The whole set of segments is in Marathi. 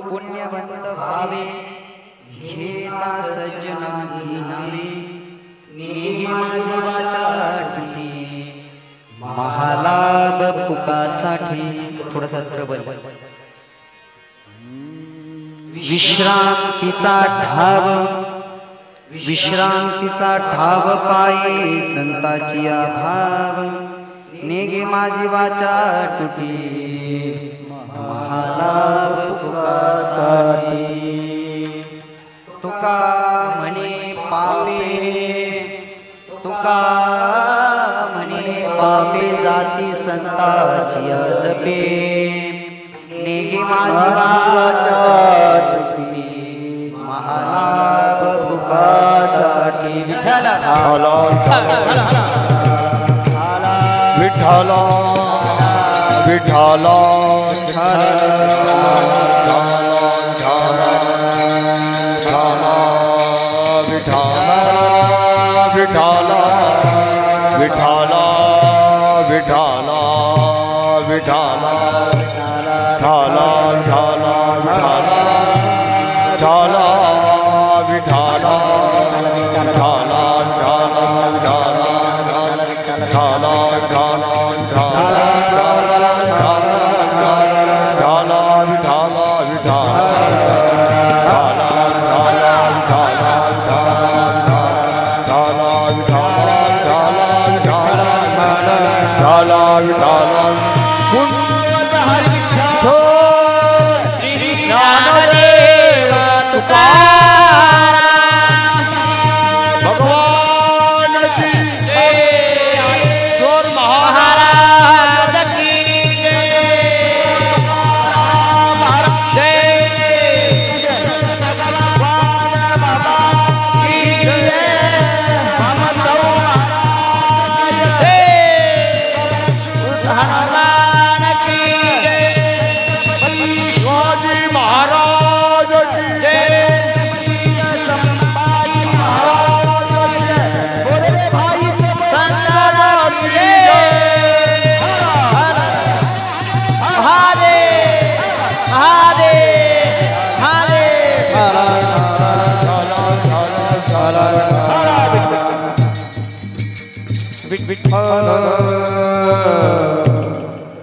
पुण्यवंत भावे घेता सज्जनाची नावे निघे माझी वाचा तुटी महालाभ फुकासाठी थोडासा प्रबल विश्रांतीचा ठाव पायी संताची भाव नेगे माझी वाचा तुटी महालाभ फुकासाठी तुका म्हणे पापे जाती संताची जपे नेगे माझी वाचा तुटी महालाभ फुकासाठी विठ्ठल विठ्ठल विठ्ठल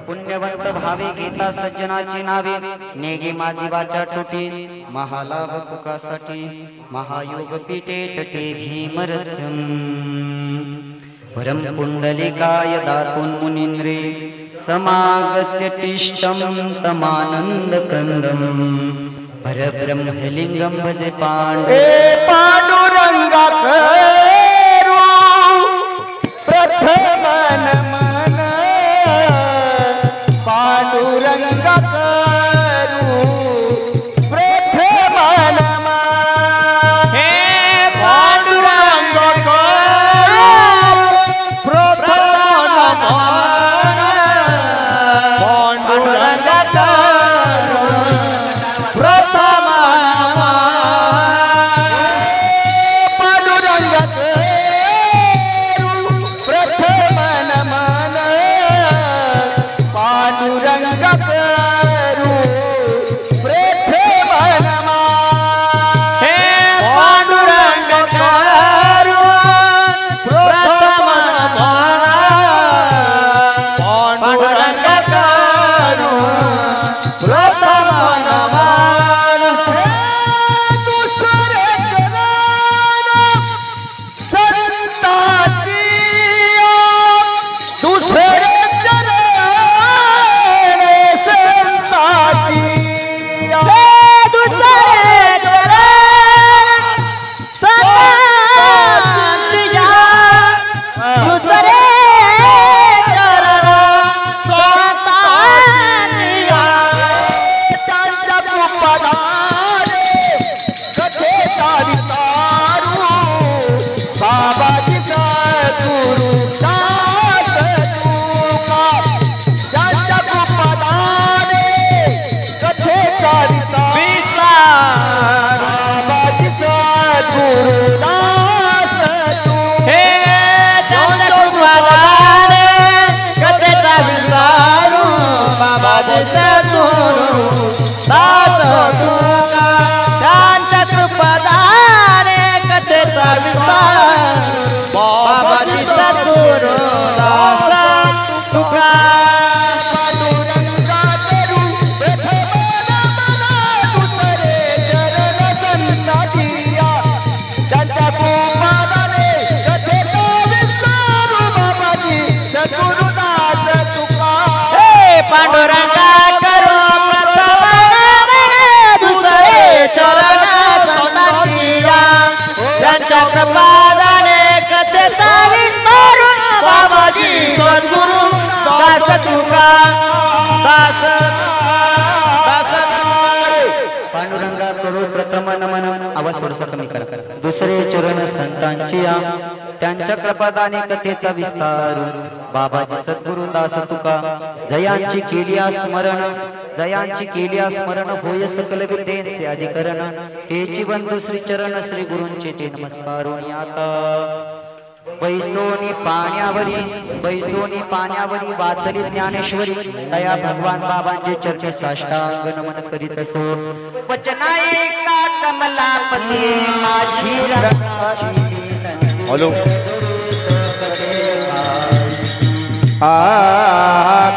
पुण्यवंत भावे घेता सज्जनाची नावे नेगे माझी वाचा तुटी महालाभ फुकासाठी महायोग पीठे तटे भीमरथम परम पुंडलिकाय दातून मुनींद्रे समागत्य तिष्ठम तमानंद कंदम परब्रह्मलिंगम भजे पांडुरंगा प्रथम नमन पांडुरंगा करू प्रथम नमन हे पांडुरंगा प्रथम नमन पांडुरंगा करू प्रथम नमन तुका त्यांच्या कृपादाने कथेचा विस्तार बाबाजी सद्गुरु दास तुका पांडुरंगा करो प्रथम दुसरे चरण संतांचिया त्यांच्या कृपादाने कथेचा विस्तार बाबाजी सद्गुरु दास तुका दास पांडुरंगा करू प्रथम नमन आवाज थोडासा कमी करा दुसरे चरण संतांची त्यांच्या कृपादाने कथेचा विस्तार बाबाजी सद्गुरु दास तुका जयांची केलिया स्मरण जयांची केलिया स्मरण होय सकल विद्येचे अधिकरण तेची बंधू श्री चरण श्री गुरूंचे ते नमस्कार आता बैसोनी पाण्यावरी वाचली ज्ञानेश्वरी दया भगवान बाबांचे चरणी साष्टांग नमन करीत असो वचनायिका कमलापती माझी हॅलो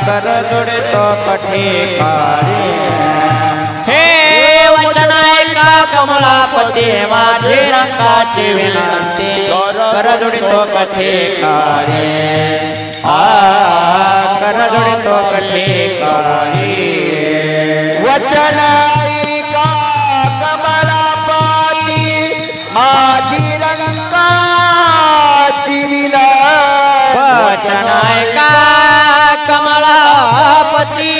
कर जोडे तो कठे कारे हे वचनायका कमलापती माझे रंगाची विनंती कर जोडे तो कठे कारे कर जोडे तो कठे कारे वचनायका कमलापती माझी रंगाची विनंती वचनायका कमलापती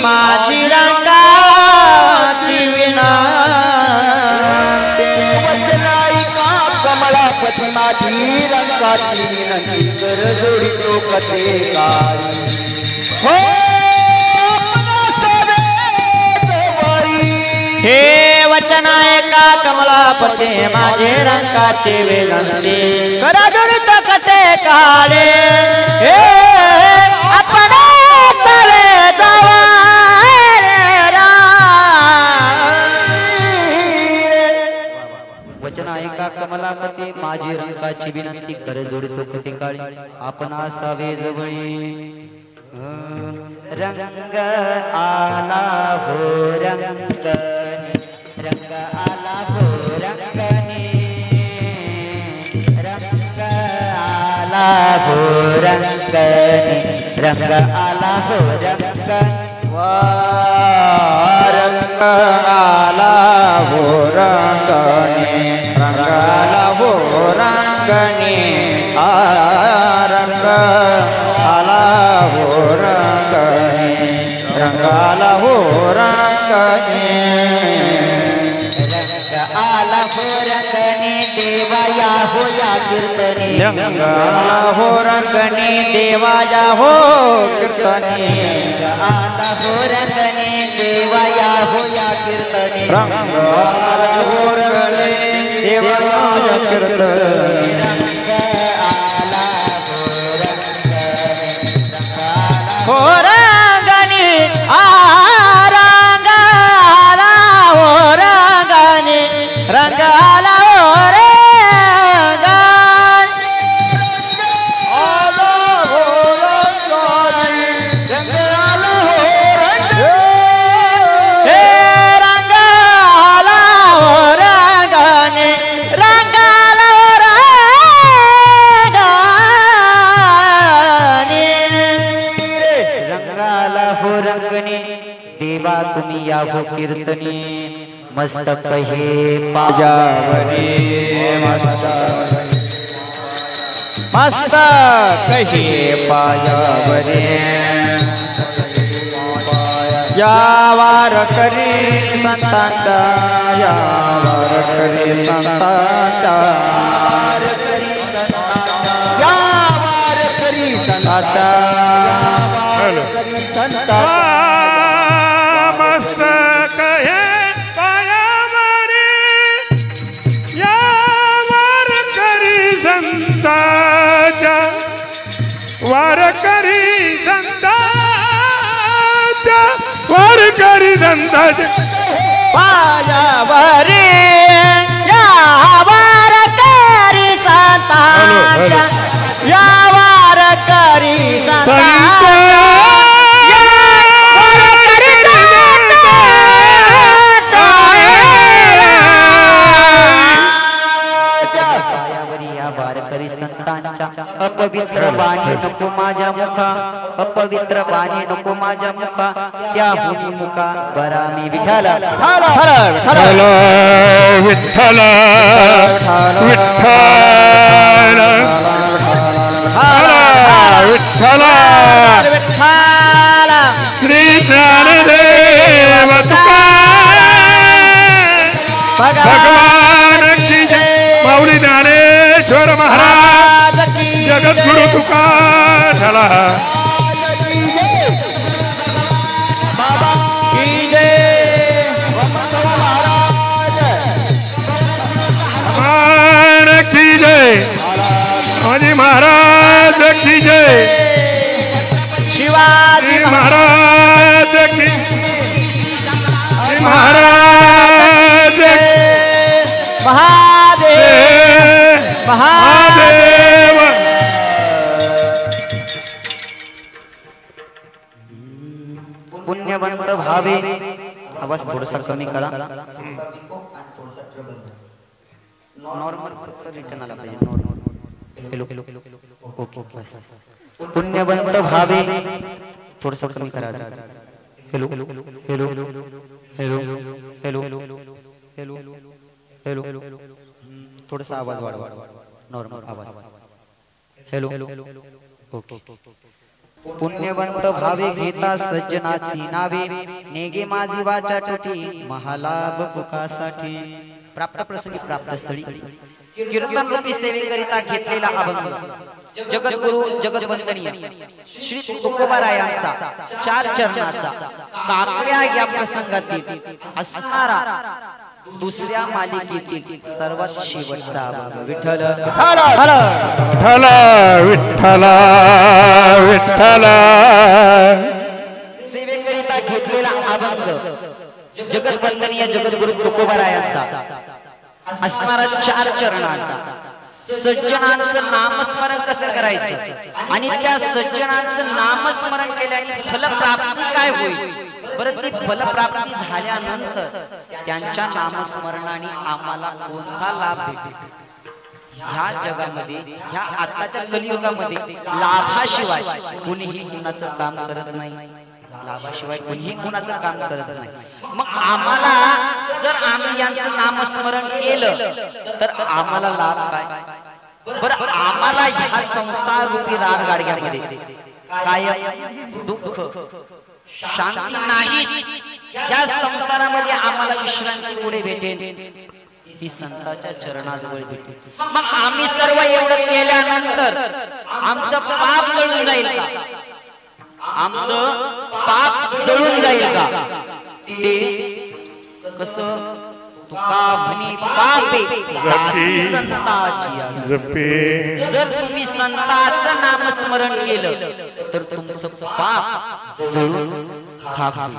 माझी रंगाची विनंती वचनायका कमलापती माझी रंगाची विनंती कर जोडी तो कथेकारी हो हे वचनायका कमलापती माझे रंगाची विनंती करा जोडी तो कथेकारी हे आपण चले जावा वचनायका कमलापती माझी रंगाची विनंती कर जोडतो कथे काळी आपण असावे जवळी रंग आला हो रंगनी रंग आला हो रंगनी रंग आला हो रंगनी रंग आला हो रंगनी रंग आला हो रंगनी रंग आला हो रंगनी रंग आला हो रंगनी रंग आला हो रंगनी रंग आला हो रंगनी देवा या हो या कीर्तनी रंग आला हो रंगनी देवा या हो कीर्तनी आला हो रंगनी देवा या हो या कीर्तनी रंग आला हो रंगनी देवा या कीर्तनी रंग आला हो रंगनी रंग आला हो रंगनी रंग आला हो देवा तुम्ही या हो कीर्तनी मस्तक हे पाजावरी मस्तक हे पाजावरी यावार करी संतांचा यावार करी संतांचा यावार करी संतांचा मस्तक हे पायावरी यावर करी संतांचा वार करी संतांचा वार करी संतांचा संतांच्या या वारकरी संतांच्या या वारकरी पायावरी या वारकरी संतांच्या अपवित्र बाणी नको माझ्या मुखा अपवित्र बाणी नको माझ्या मुखा त्या हुनी मुखा बरा मी विठाल विठ्ठल विठ्ठल विठ्ठल विठ्ठल विठ्ठल श्री ज्ञानदेव तुकाराम भगवान की जय माऊली ज्ञानेश्वर महाराज जगद्गुरु तुकाराम झाला की जय शिवाजी महाराज की जय शिवाजी महाराज की महाराज महादेव महादेव पुण्यवंत भावे आवाज थोडासा कमी करा नॉर्मल रिटर्न आला पाहिजे नॉर्मल हेलो ओके बस पुण्यवंत भावे थोडासा कमी करा hello hello hello hello hello hello hello थोडासा आवाज वाढवा नॉर्मल आवाज हेलो ओके पुण्यवंत भावे घेता सज्जनाची नावे नेगे माझी वाचा टोटी महालाभ पुकासाठी प्राप्त प्रसंगी प्राप्त स्थळी कीर्तन रूपी सेवेकरिता घेतलेला अभंग जगद्गुरु जगद्वंदनीय श्री तुकोबारायांचा 4 चरणाचा काकड्या या प्रसंगातील असणारा दुसऱ्या मालिकेतील सर्वात शेवटचा अभंग विठ्ठल विठ्ठल विठ्ठल विठ्ठल सेवेकरिता घेतलेला अभंग जगद्वंदनीय जगद्गुरु तुकोबारायांचा असणारा 4 चरणाचा सज्जनांचं नामस्मरण कसं करायचं आणि त्या सज्जनांचं नामस्मरण केल्याने फलप्राप्ती काय होईल बरं ती फलप्राप्ती झाल्यानंतर त्यांच्या नामस्मरणाने आम्हाला कोणता लाभ भेटेल ह्या जगामध्ये ह्या आताच्या कलियुगामध्ये लाभाशिवाय कोणीही कुणाचं काम करत नाही लाभाशिवाय कोणीही कुणाचं काम करत नाही मग आम्हाला जर आम्ही यांचं नामस्मरण केलं तर आम्हाला लाभ काय बरं आम्हाला ह्या संसार रूपी राजगाडग्यामध्ये कायम दुःख शांती नाही या संसारामध्ये आम्हाला विश्रांती पुढे भेटेल ती संतांच्या चरणाजवळ भेटेल मग आम्ही सर्व एवढं केल्यानंतर आमचं पाप जळून जाईल का आमचं पाप जळून जाईल का ते कसं तुका म्हणी पापे संताची जर तुम्ही संतांचं नामस्मरण केलं तर तुमचं पाप जळून खाईल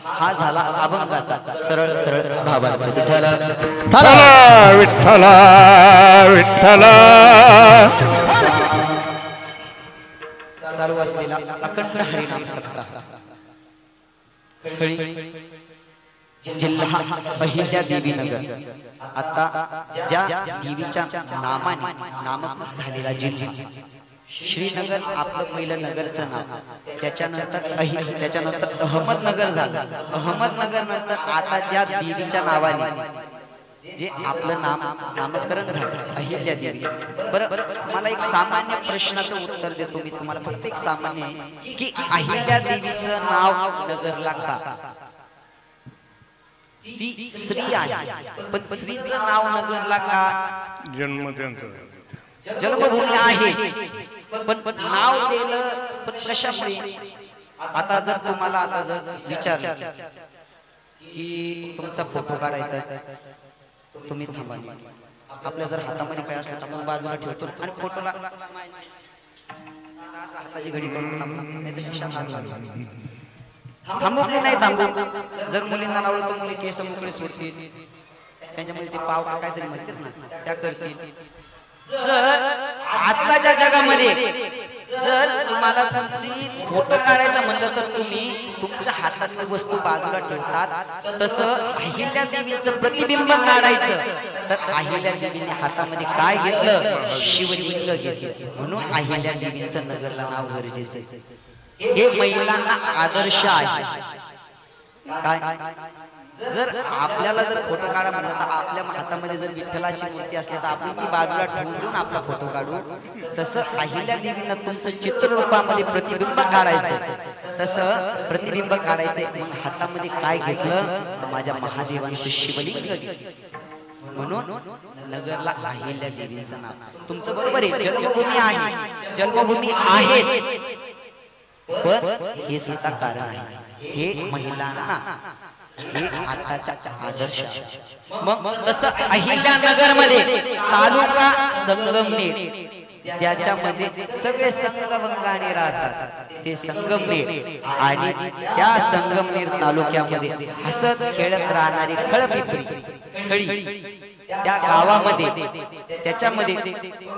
हा झाला अभंगाचा सरळ सरळ भावार्थ विठ्ठल विठ्ठल विठ्ठल चालू असलेला अखंड हरिनाम सप्ताह जिल्हा अहिल्या देवी नगर आता ज्या देवीच्या नामाने नामकृत झालेला जिल्हा श्रीनगर आपलं पहिलं नगरचं नाव त्याच्यानंतर अहमदनगर झालं अहमदनगर नंतर आता ज्या देवीच्या नावाने जे आपलं नामकरण झालं अहिल्या देवी बरं मला एक सामान्य प्रश्नाचं उत्तर देतो मी तुम्हाला फक्त एक सामान्य की अहिल्या देवीचं नाव नगरला का ती स्त्री आहे पण स्त्रीचं नाव नगरला का जन्म त्यांचा जन्मभूमी आहे पण नाव दिलं पण कशामुळे आता जर तुम्हाला आता जर विचारलं की तुमचा फोटो काढायचा तुम्ही थांबा आपल्या जर हातामध्ये काय असलं तर आपण बाजूला ठेवतो आणि फोटोला हाताची घडी करून थांबू की नाही थांबू जर मुलींना लावलं तर मुली केस मोकळे सोडतील त्यांच्यामध्ये ते पाव काहीतरी म्हणतात ना त्या करतील जर आजच्या जगामध्ये जर तुम्हाला तुमची फोटो काढायचा म्हणलं तर तुम्ही तुमच्या हातातली वस्तू बाजूला ठेवतात. तसं अहिल्या देवीचं प्रतिबिंब काढायचं तर अहिल्या देवीने हातामध्ये काय घेतलं? शिवलिंग घेतलं. म्हणून अहिल्या देवीचं नगरला नाव गरजेचं आहे. हे महिलांना आदर्श आहे. काय जर आपल्याला जर फोटो काढा म्हणलं तर आपल्या हातामध्ये जर विठ्ठलाची मूर्ती असली तर आपण ती बाजूला ठेवून देऊन आपला फोटो काढू. तसं अहिल्या देवींना तुमचं चित्ररूपामध्ये प्रतिबिंब काढायचं. तसं प्रतिबिंब काढायचं मग हातामध्ये काय घेतलं? तर माझ्या महादेवांचं शिवलिंग घेतलं. म्हणून नगरला अहिल्या देवींचं नाव. तुमचं बरोबर आहे, जन्मभूमी आहे, जन्मभूमी आहे, पण हे सुद्धा कारण आहे. हे महिलांना हे आताच्या आदर्श. मग तसं अहिल्यानगर मध्ये तालुका संगमनेर, त्याच्यामध्ये सगळे संगमंगाने राहतात. ते संगमनेर आणि त्या संगमनेर तालुक्यामध्ये हसत खेळत राहणारी खळी त्या गावामध्ये त्याच्यामध्ये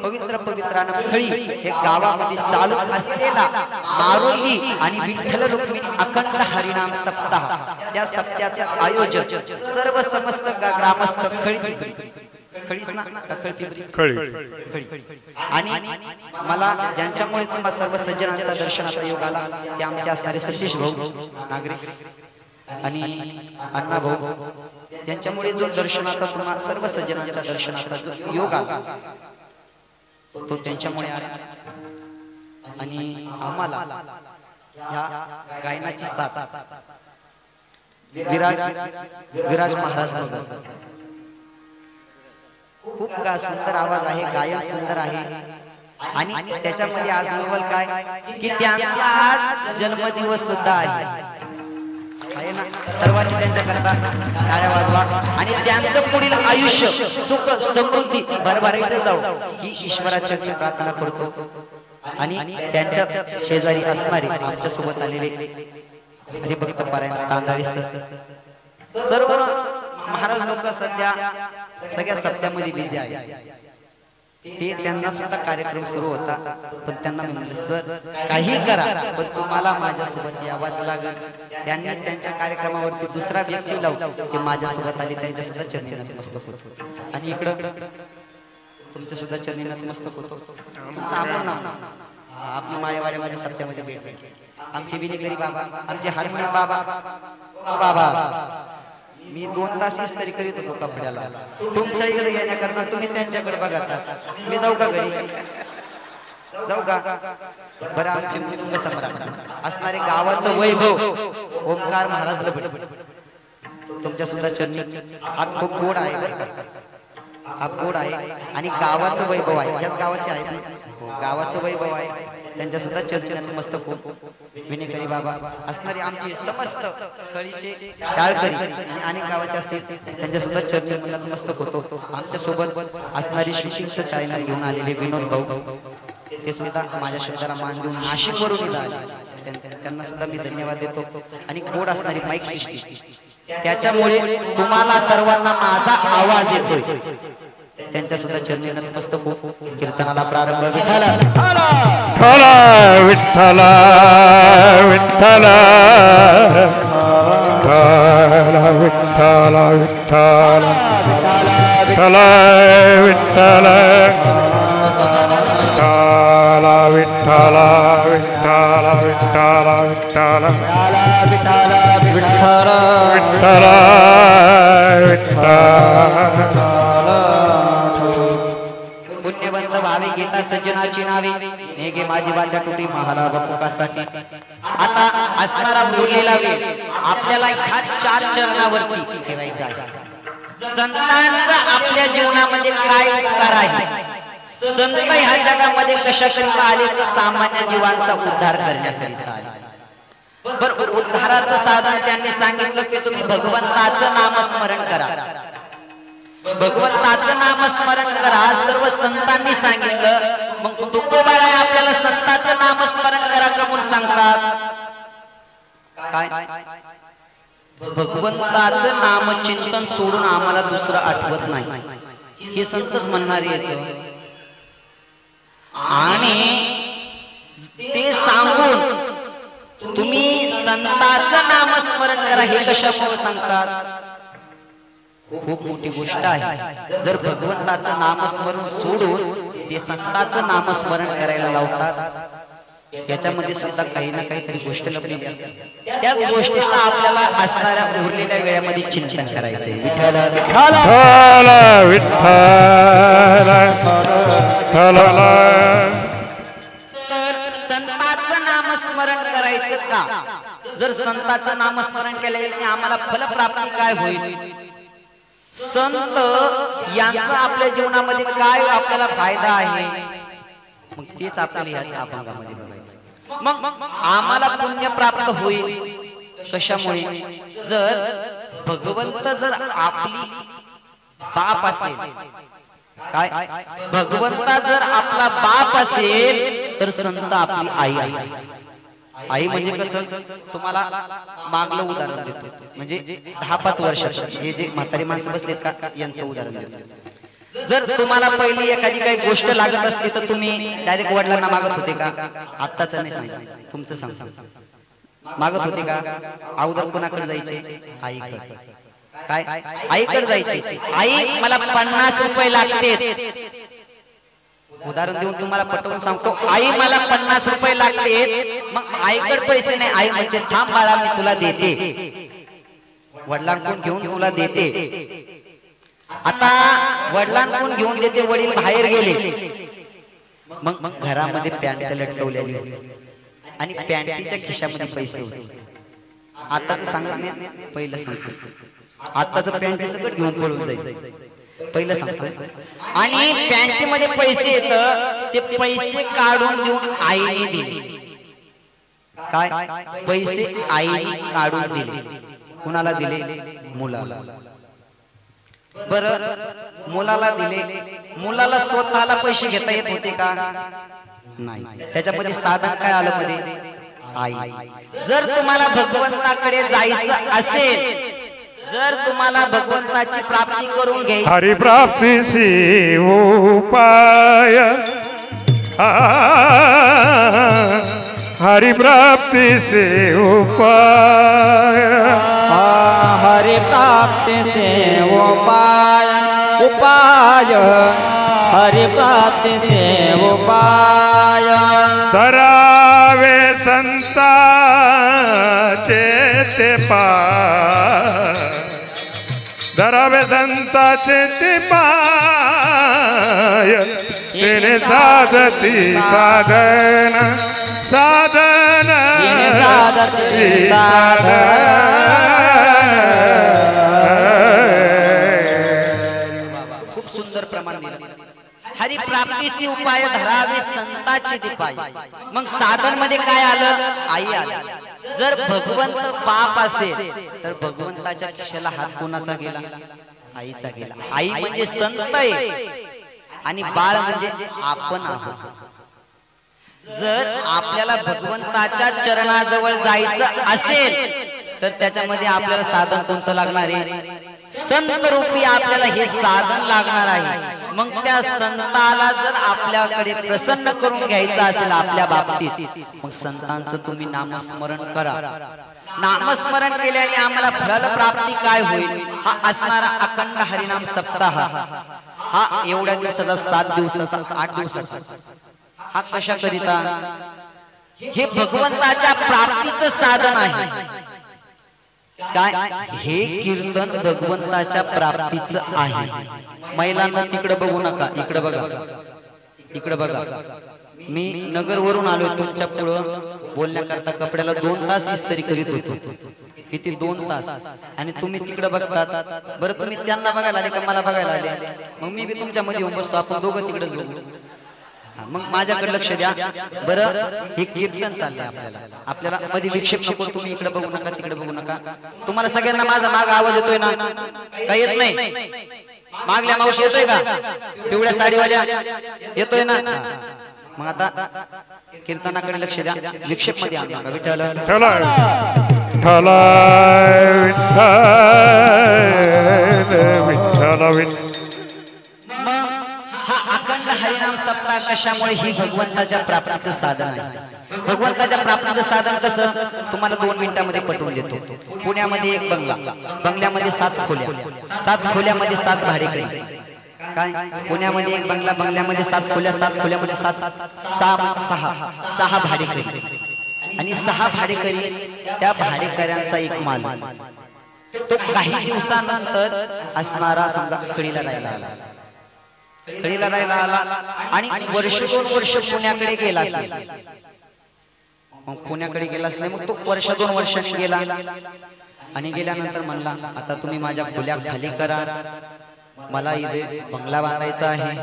पवित्र पवित्रानं खळी हे गावामध्ये चालू असलेला मारुती आणि विठ्ठल रुक्मिणी अखंड हरिनाम सप्ताह, त्या सप्त्याचे आयोजक सर्व समस्त ग्रामस्थ आणि मला ज्यांच्यामुळे तुम्हा सर्व सज्जनांचा दर्शनाचा योग आला ते आमचे असणारे सतीश भाऊ नागरिक आणि अण्णा भाऊ, ज्यांच्यामुळे जो दर्शनाचा तुम्हा सर्व सज्जनांच्या दर्शनाचा जो योग आला तो त्यांच्यामुळे आला. आणि आम्हाला या गायनाची साथ विराज महाराज खूप का सुंदर आवाज आहे, गायन सुंदर आहे. आणि त्याच्यामध्ये आज नवल काय की त्यांचा आज जन्मदिवस सुद्धा आहे ना. सर्वांनी त्यांच्याकरता टाळ्या वाजवा आणि त्यांचं पुढील आयुष्य सुख समृद्धी भरभराटीत जाऊ ही ईश्वराच्या प्रार्थना करतो. आणि त्यांच्या शेजारी असणारे आमच्या सोबत आलेले हरिभक्त पारायण तांदळी सर्व महाराज लोक सध्या सगळ्या सत्यामध्ये बिझी आहे. ते त्यांना सुद्धा कार्यक्रम सुरू होता, पण त्यांना मी म्हणलं सर काही करा पण तुम्हाला माझ्यासोबत यावंच लागेल. त्यांनी त्यांच्या कार्यक्रमावरती दुसरा व्यक्ती लावू ते माझ्यासोबत आले, त्यांच्या सुद्धा चरणी नतमस्तक होतो. आणि इकडं तुमच्या सुद्धा चरणी नतमस्तक होतो. तुमचं आपण नाव आपली माळेवाड्यामध्ये सत्यामध्ये भेट. आमचे विनेकरी बाबा, आमचे हार्मोनियम बाबा, बाबा मी 2 तास इस्त्री करीत होतो कपड्याला. तुमच्या इकडे येण्याकरता तुम्ही त्यांच्याकडे बघा. मी जाऊ का घरी? जाऊ का? बरं आमचे कुटुंब सम्राट असणारे गावाचं वैभव ओंकार महाराजला भेट. तुमच्या सुद्धा चरणी हात खूप गोड आहे, हात गोड आहे आणि गावाचं वैभव आहे. याच गावाचे आहे, गावाचं वैभव आहे. त्यांच्या सुद्धा चर्चेत मस्त विनेकरी बाबा असणारे आमचे समस्त कळीचे टाळकरी आणि अनेक गावाचे असतील त्यांच्या सुद्धा चर्चेत मस्त होतो. आमच्या सोबत असणारी शूटिंगचं चॅनल घेऊन आलेले विनोद भाऊ, ते सुद्धा माझ्या शब्दाला मान देऊन नाशिक वरून आले, त्यांना सुद्धा मी धन्यवाद देतो. आणि गोड असणारी माईक सिस्टीम, त्याच्यामुळे तुम्हाला सर्वांना माझा आवाज येतोय. त्यांच्या सुद्धा चरणी नतमस्तक होऊ. कीर्तनाला प्रारंभ. विठ्ठल विठ्ठल विठ्ठल विठ्ठल विठ्ठल विठ्ठल विठ्ठल विठ्ठल विठ्ठल विठ्ठल विठ्ठल विठ्ठल विठ्ठल विठ्ठल पुण्यवंत भावे गीता सज्जनाची नावे नेगे माझी वाचा तुटी महाला बपुकासाठी. आता असणारा बोललेला वेळ आपल्याला ह्या 4 चरणावरती ठेवायचा आहे. संतांचा आपल्या जीवनामध्ये काय उपकार आहे? संत ह्या जगामध्ये कशाकरिता आले? तर सामान्य जीवांचा उद्धार करण्याकरिता आले. बरोबर, उद्धाराचं साधन त्यांनी सांगितलं की तुम्ही भगवंताचं नामस्मरण करा, भगवंताचं नामस्मरण करा. सर्व संतांनी सांगितलं. मग तुकोबा आपल्याला संतांचं नामस्मरण करा का म्हणून सांगतात? काय भगवंताचं नामचिंतन सोडून आम्हाला दुसरं आठवत नाही हे संतच म्हणणारे येत. आणि ते सांगून तुम्ही संतांचं नामस्मरण करा हे कशामुळे सांगतात? खूप मोठी गोष्ट आहे. जर भगवंताचं नामस्मरण सोडून ते संतांचं नामस्मरण करायला लावतात, त्याच्यामध्ये सुद्धा काही ना काहीतरी गोष्ट लपलेली असते. त्याच गोष्टीला आपल्याला असणाऱ्या उरलेल्या वेळामध्ये चिंतन करायचंय. विठ्ठल विठ्ठल विठ्ठल तर संतांचं नामस्मरण करायचं का? जर संतांचं नामस्मरण केल्याने आम्हाला फलप्राप्ती काय होईल? संत यांचा आपल्या जीवनामध्ये काय आपल्याला फायदा आहे? मग तेच आपल्याला या अभंगामध्ये बघायचं. मग आम्हाला पुण्य प्राप्त होईल कशामुळे? जर भगवंत जर आपली बाप असेल, काय भगवंता जर आपला बाप असेल तर संत आपली आई आहे. आई म्हणजे कसं? तुम्हाला मागलं उदाहरण देतो, म्हणजे 10-5 वर्षाचं हे जे म्हातारी माणसं बसलेत का यांचं उदाहरण देतो. जर तुम्हाला पहिली एखादी काही गोष्ट लागत असली तर तुम्ही डायरेक्ट वडिलांना मागत होते का? आत्ताच नाही सांगितलं, तुमचं सांग. मागत होते का? अगोदर कोणाकडे जायचे? आईकडे. काय? आईकडे जायचे. आई मला 50 रुपये लागते. उदाहरण देऊन तुम्हाला पटवून सांगतो, आई मला 50 रुपये लागते. मग आईकडे पैसे नाही, आई म्हणते थांब बाळा मी तुला देते. वडिलांकडून घेऊन तुला देते. आता वडिलांकडून घेऊन देते, वडील बाहेर गेले. मग घरामध्ये पॅन्ट लटकवलेली होती आणि पॅन्टीच्या खिशामध्ये पैसे होते. आताच सांगत पहिलं सांगतो, आताच पॅन्ट सगळं घेऊन पळून जायचं पहिलं सांगतो. आणि पॅन्टीमध्ये पैसे येत, ते पैसे काढून देऊन आईने दिले. काय? पैसे आईने काढून दिले. कुणाला दिले? मुलाला. बरं, मुलाला दिले. मुलाला स्वतःला पैसे घेता येत होते का? नाही. त्याच्यामध्ये साधन काय आलं मध्ये? आई. जर तुम्हाला भगवंताकडे जायचं असेल, जर तुम्हाला भगवंताची प्राप्ती करून घ्यायची, हरिप्राप्तीसी उपाय, हरिप्राप्तीसी उपाय, हरिप्राप्तीसे उपाय, उपाय हरिप्राप्तीसे उपाय. धरावे संताचे ते पाय, धरावे संताचे ते पाय, तिने साधती साधन, साधन खूप सुंदर प्रमाण दिलं. हरिप्राप्तीचे उपाय धरावे संताचे ते पाय. मग साधन मध्ये काय आलं? आई आलं. जर भगवंत बाप असेल तर भगवंताच्या खिशाला हात कोणाचा गेला? आईचा गेला. आई म्हणजे संत आहे आणि बाळ म्हणजे आपण आहोत. जर आपल्याला भगवंताच्या चरणाजवळ जायचं असेल तर त्याच्यामध्ये आपल्याला साधन कोणतं लागणार आहे? संत रूपी आपल्याला हे साधन लागणार आहे. मग त्या संताला जर आपल्याकडे प्रसन्न करून घ्यायचं असेल आपल्या बाबतीत, मग संतांचं तुम्ही नामस्मरण करा. नामस्मरण केल्याने आम्हाला फल प्राप्ती काय होईल? हा असणारा अखंड हरिनाम सप्ताह, हा एवढ्या दिवसाचा, 7 दिवसाचा, 8 दिवसाचा, हा कशा करिता? हे भगवंताच्या प्राप्तीचं साधन आहे. काय? हे कीर्तन भगवंताच्या प्राप्तीचं आहे. महिलांना तिकडे बघू नका, इकडे बघा, इकडे बघा. मी नगर वरून आलो तुमच्या पुढं बोलण्याकरता. कपड्याला 2 तास इस्त्री करीत होतो. किती? 2 तास. आणि तुम्ही तिकडे बघतात. बरं, तुम्ही त्यांना बघायला आले का मला बघायला आले? मग मी बी तुमच्या मध्ये येऊन बसतो, आपण दोघं तिकडेच बघू. मग माझ्याकडे लक्ष द्या. बरं, हे कीर्तन चाललंय आपल्याला मध्ये विक्षेप नको. तुम्ही इकडे बघू नका, तिकडे बघू नका. तुम्हाला सगळ्यांना माझा माग आवाज येतोय ना? काही येत नाही? मागल्या मावशी येतोय का? पिवळ्या साडीवाल्या येतोय ना? मग आता कीर्तनाकडे लक्ष द्या, विक्षेप मध्ये आणू नका. विठ्ठल विठ्ठल विठ्ठल विठ्ठल. हा अखंड हरिनाम सप्ताह कशामुळे ही भगवंताच्या प्राप्तीचं साधन आहे। भगवंताच्या प्राप्तीचं साधन कसं तुम्हाला 2 मिनिटांमध्ये पटवून देतो। पुण्यामध्ये एक बंगला, बंगल्यामध्ये 7 खोल्या, 7 खोल्यामध्ये 7 भाडेकरी। काय पुण्यामध्ये एक बंगला, बंगल्यामध्ये 7 खोल्या, 7 खोल्यामध्ये 6 भाडेकरी आणि 6 भाडेकरी, त्या भाडेकऱ्यांचा एक माल तो काही दिवसानंतर असणारा समजा खडीला राहिला आला, खडीला राहिला आला आणि वर्ष 2 वर्ष पुण्याकडे गेला असेल, मग पुण्याकडे गेलाच नाही, मग तो वर्ष 2 वर्षांनी गेला आणि गेल्यानंतर म्हणला आता तुम्ही माझ्या खोल्या खाली करा, मला इथे बंगला बांधायचा आहे।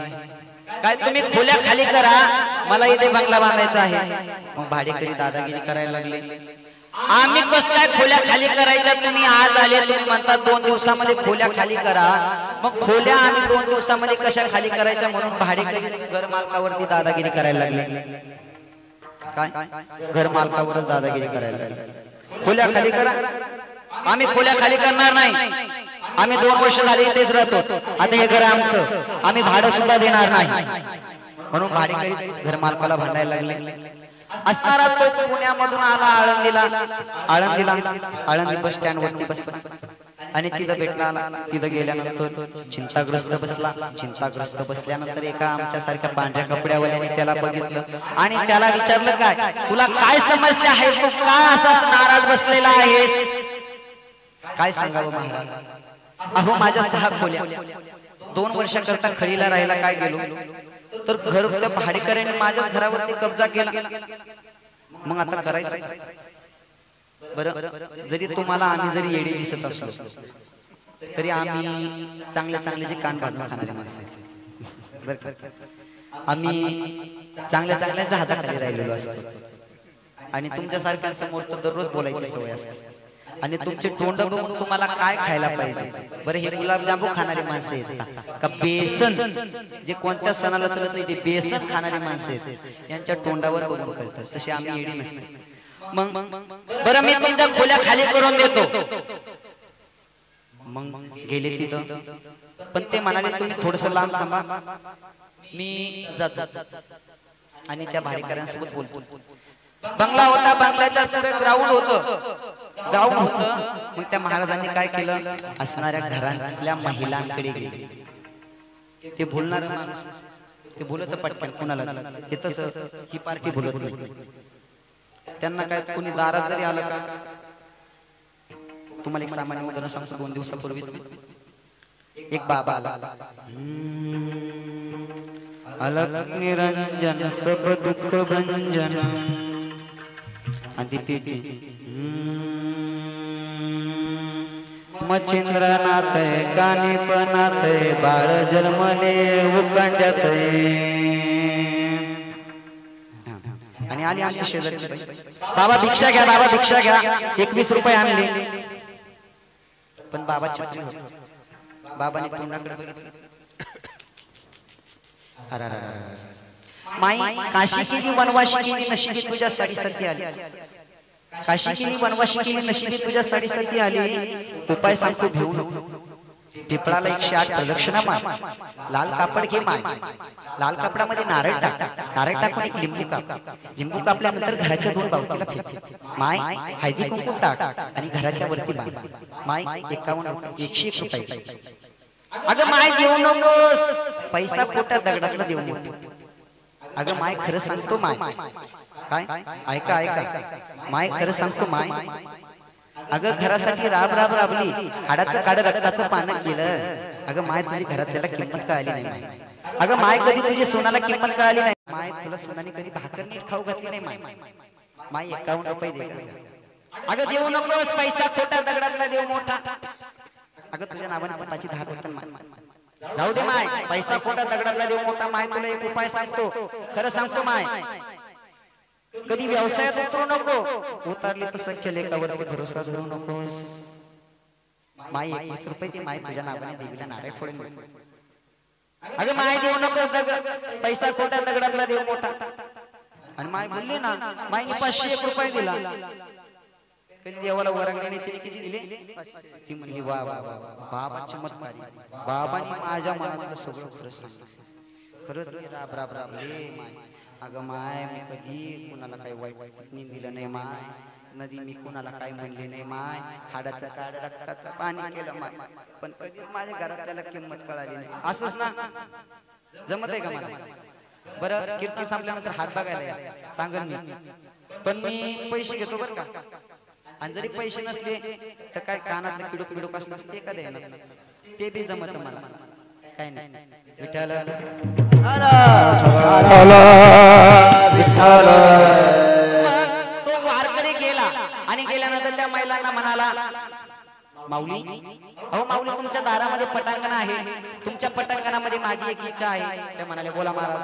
काय तुम्ही खोल्या खाली करा, मला इथे बंगला बांधायचा आहे। मग भाडेकरी दादागिरी करायला लागले, आम्ही कस काय खोल्या खाली करायच्या, तुम्ही आज आले तुम्ही म्हणता 2 दिवसामध्ये खोल्या खाली करा, मग खोल्या आम्ही 2 दिवसामध्ये कशा खाली करायच्या, म्हणून भाडेकरी घर मालकावरती दादागिरी करायला लागले। काय घर मालकावरच दादागिरी करायला लागले, खोल्या खाली करा, आम्ही खोल्या खाली करणार नाही, आम्ही 2 वर्ष झाले इथेच राहतो, आता हे घर आमचं, आम्ही भाडं सुद्धा देणार नाही, म्हणून भाडेकरी घर मालकाला भांडायला लागले। असणारा तो पुण्यामधून आला आळंदी बस स्टँड वरती बसला आणि तिथं भेटला, तिथं गेल्यानंतर चिंताग्रस्त बसल्यानंतर एका आमच्या सारख्या पांढऱ्या कपड्यावाल्याने त्याला बघितलं आणि त्याला विचारलं, काय तुला काय समस्या आहे, तू का असा नाराज बसलेला आहेस? काय सांगावं महाराज, अहो माझ्या 6 खोल्या, 2 वर्षाकरता खडीला राहायला काय गेलो तर घर त्या भाडेकऱ्याने माझ्या घरावरती कब्जा केला, मग आता करायचं बरं, जरी तुम्हाला आम्ही जरी येडे दिसत असलो तरी आम्ही चांगले जे कान भाजून खाणारे माणसं आहे बरं, आम्ही चांगल्या हाताखाली राहिलेलो असतो आणि तुमच्या सारख्यांसमोर तर दररोज बोलायची सवय असते आणि तुमचे तोंड बघून तुम्हाला काय खायला पाहिजे बरं, हे गुलाबजामू खाणारी माणसं आहेत का बेसन, जे कोणत्या सणाला चलत नाही ते बेसन खाणारी माणसं आहेत, यांच्या तोंडावर बघून कळतं, तसे आम्ही येडी नसतो। मग बरं मी तुमच्या खोल्या खाली करून देतो, मग गेले तिथं, पण ते म्हणाले तुम्ही थोडस लांब थांबा, मी जातो आणि त्या भाडेकऱ्यांसोबत बोलतो। बंगला होता, बंगल्याच्या पुढे ग्राउंड होतं, मग त्या महाराजांनी काय केलं, असणाऱ्या घरातल्या महिलांकडे गेले, ते बोलणार माणूस ते बोलत पटकन कुणाला ते तसं ही पार्टी बोलत नाही, त्यांना काय कोणी दारात जरी आलं का, तुम्हाला एक सामान्य उदाहरण सांगतो, 2 दिवसापूर्वीच एक बाबा आला, अलग निरंजन सब दुःख भंजन आदिपेटी मच्छिंद्रनाथ कानिपनाथ बाळ जन्मले उकंड्यात, आणि आली आमची शेजारची बाई, बाबा भिक्षा घ्या, बाबा भिक्षा घ्या, 21 रुपये आणले, पण बाबा छत्री होते, बाबाने तोंडाकडे बघितलं, माई काशी केली वनवाशी केली, नशिबी तुझ्या साडीसारखी आली, काशी केली वनवाशी केली, नशिबी तुझ्या साडीसारखी आली, उपाय सांगतो घेऊ नको, पिपळाला 108 प्रदक्षिणा मार, लाल कापड घे माय, लाल कापडामध्ये नारळ टाक, नारळ टाकून एक लिंबू कापल्यानंतर घराच्या 2 बावतीला फेक, माय हळदी कुंकू टाक आणि घराच्या वरती बांध, माय 101 रुपये, अगं माय देऊ नकोस, पैसा पोटात दगडातला देऊ नको, अगं माय खरं सांगतो माय, काय ऐका माय खरं सांगतो माय, अगं घरासाठी राबली, हाडाचं काढ रक्ताचं पानं केलं, अगं माय तुझी घरात त्याला किंमत कळाली नाही, अगं माय कधी तुझी सोनाला किंमत कळाली नाही, माय तुला सोनाने कधी भाकर नीट खाऊ घातली नाही, माय 51 रुपये दे, अगं देऊ नकोस, पैसा खोटा दगडातला देऊ मोठा, अगं तुझ्या नावाने पाची 10 बर्तन माय, जाऊ दे माय, पैसा खोटा दगडातला देऊ मोठा, माय तुला एक उपाय सांगतो, खरं सांगतो माय, कधी व्यवसायात उतरू नको, उतरली तर सख्य लेखावरती भरोसा धरू नकोस, माय 21 रुपये ती माय तुझ्या नावाने देवीला नारळ फोडेन, अगं माय देऊ नकोस, पैसा खोटा दगडातला देऊ मोठा, आणि माय बोलली ना, मायने 501 रुपये दिला, देवाला वरंगणी तिने किती दिले, ती म्हणली वा वा वा, बाबा चमत्कारी, बाबांनी माझ्या मनातलं सगळं खरं सांगितलं, खरंच मी राब राब राबले माय. अगं माय मी कधी कुणाला काही वाईट दिलं नाही माय. नदी मी कुणाला काय म्हणले नाही माय. हाडाचं काड रक्ताचं पाणी केलं माय. पण कधी माझ्या घरात त्याला किंमत कळाली नाही. असंच ना जमत आहे का मला? बरं कीर्ती संपल्यानंतर हात बघायला या सांगन मी. पण मी पैसे घेतो बरं का. आणि जरी पैसे नसले तर काय कानात किडूक बिडूक असं ते का द्यायला ते बी जमत मला. काय नाही विठ्ठल तो वारकरी गेला आणि गेल्यानंतर त्या महिलांना म्हणाला माऊली अहो माऊली तुमच्या दारामध्ये पटांगण आहे. तुमच्या पटांगणामध्ये माझी एक इच्छा आहे. ते म्हणाले बोला महाराज.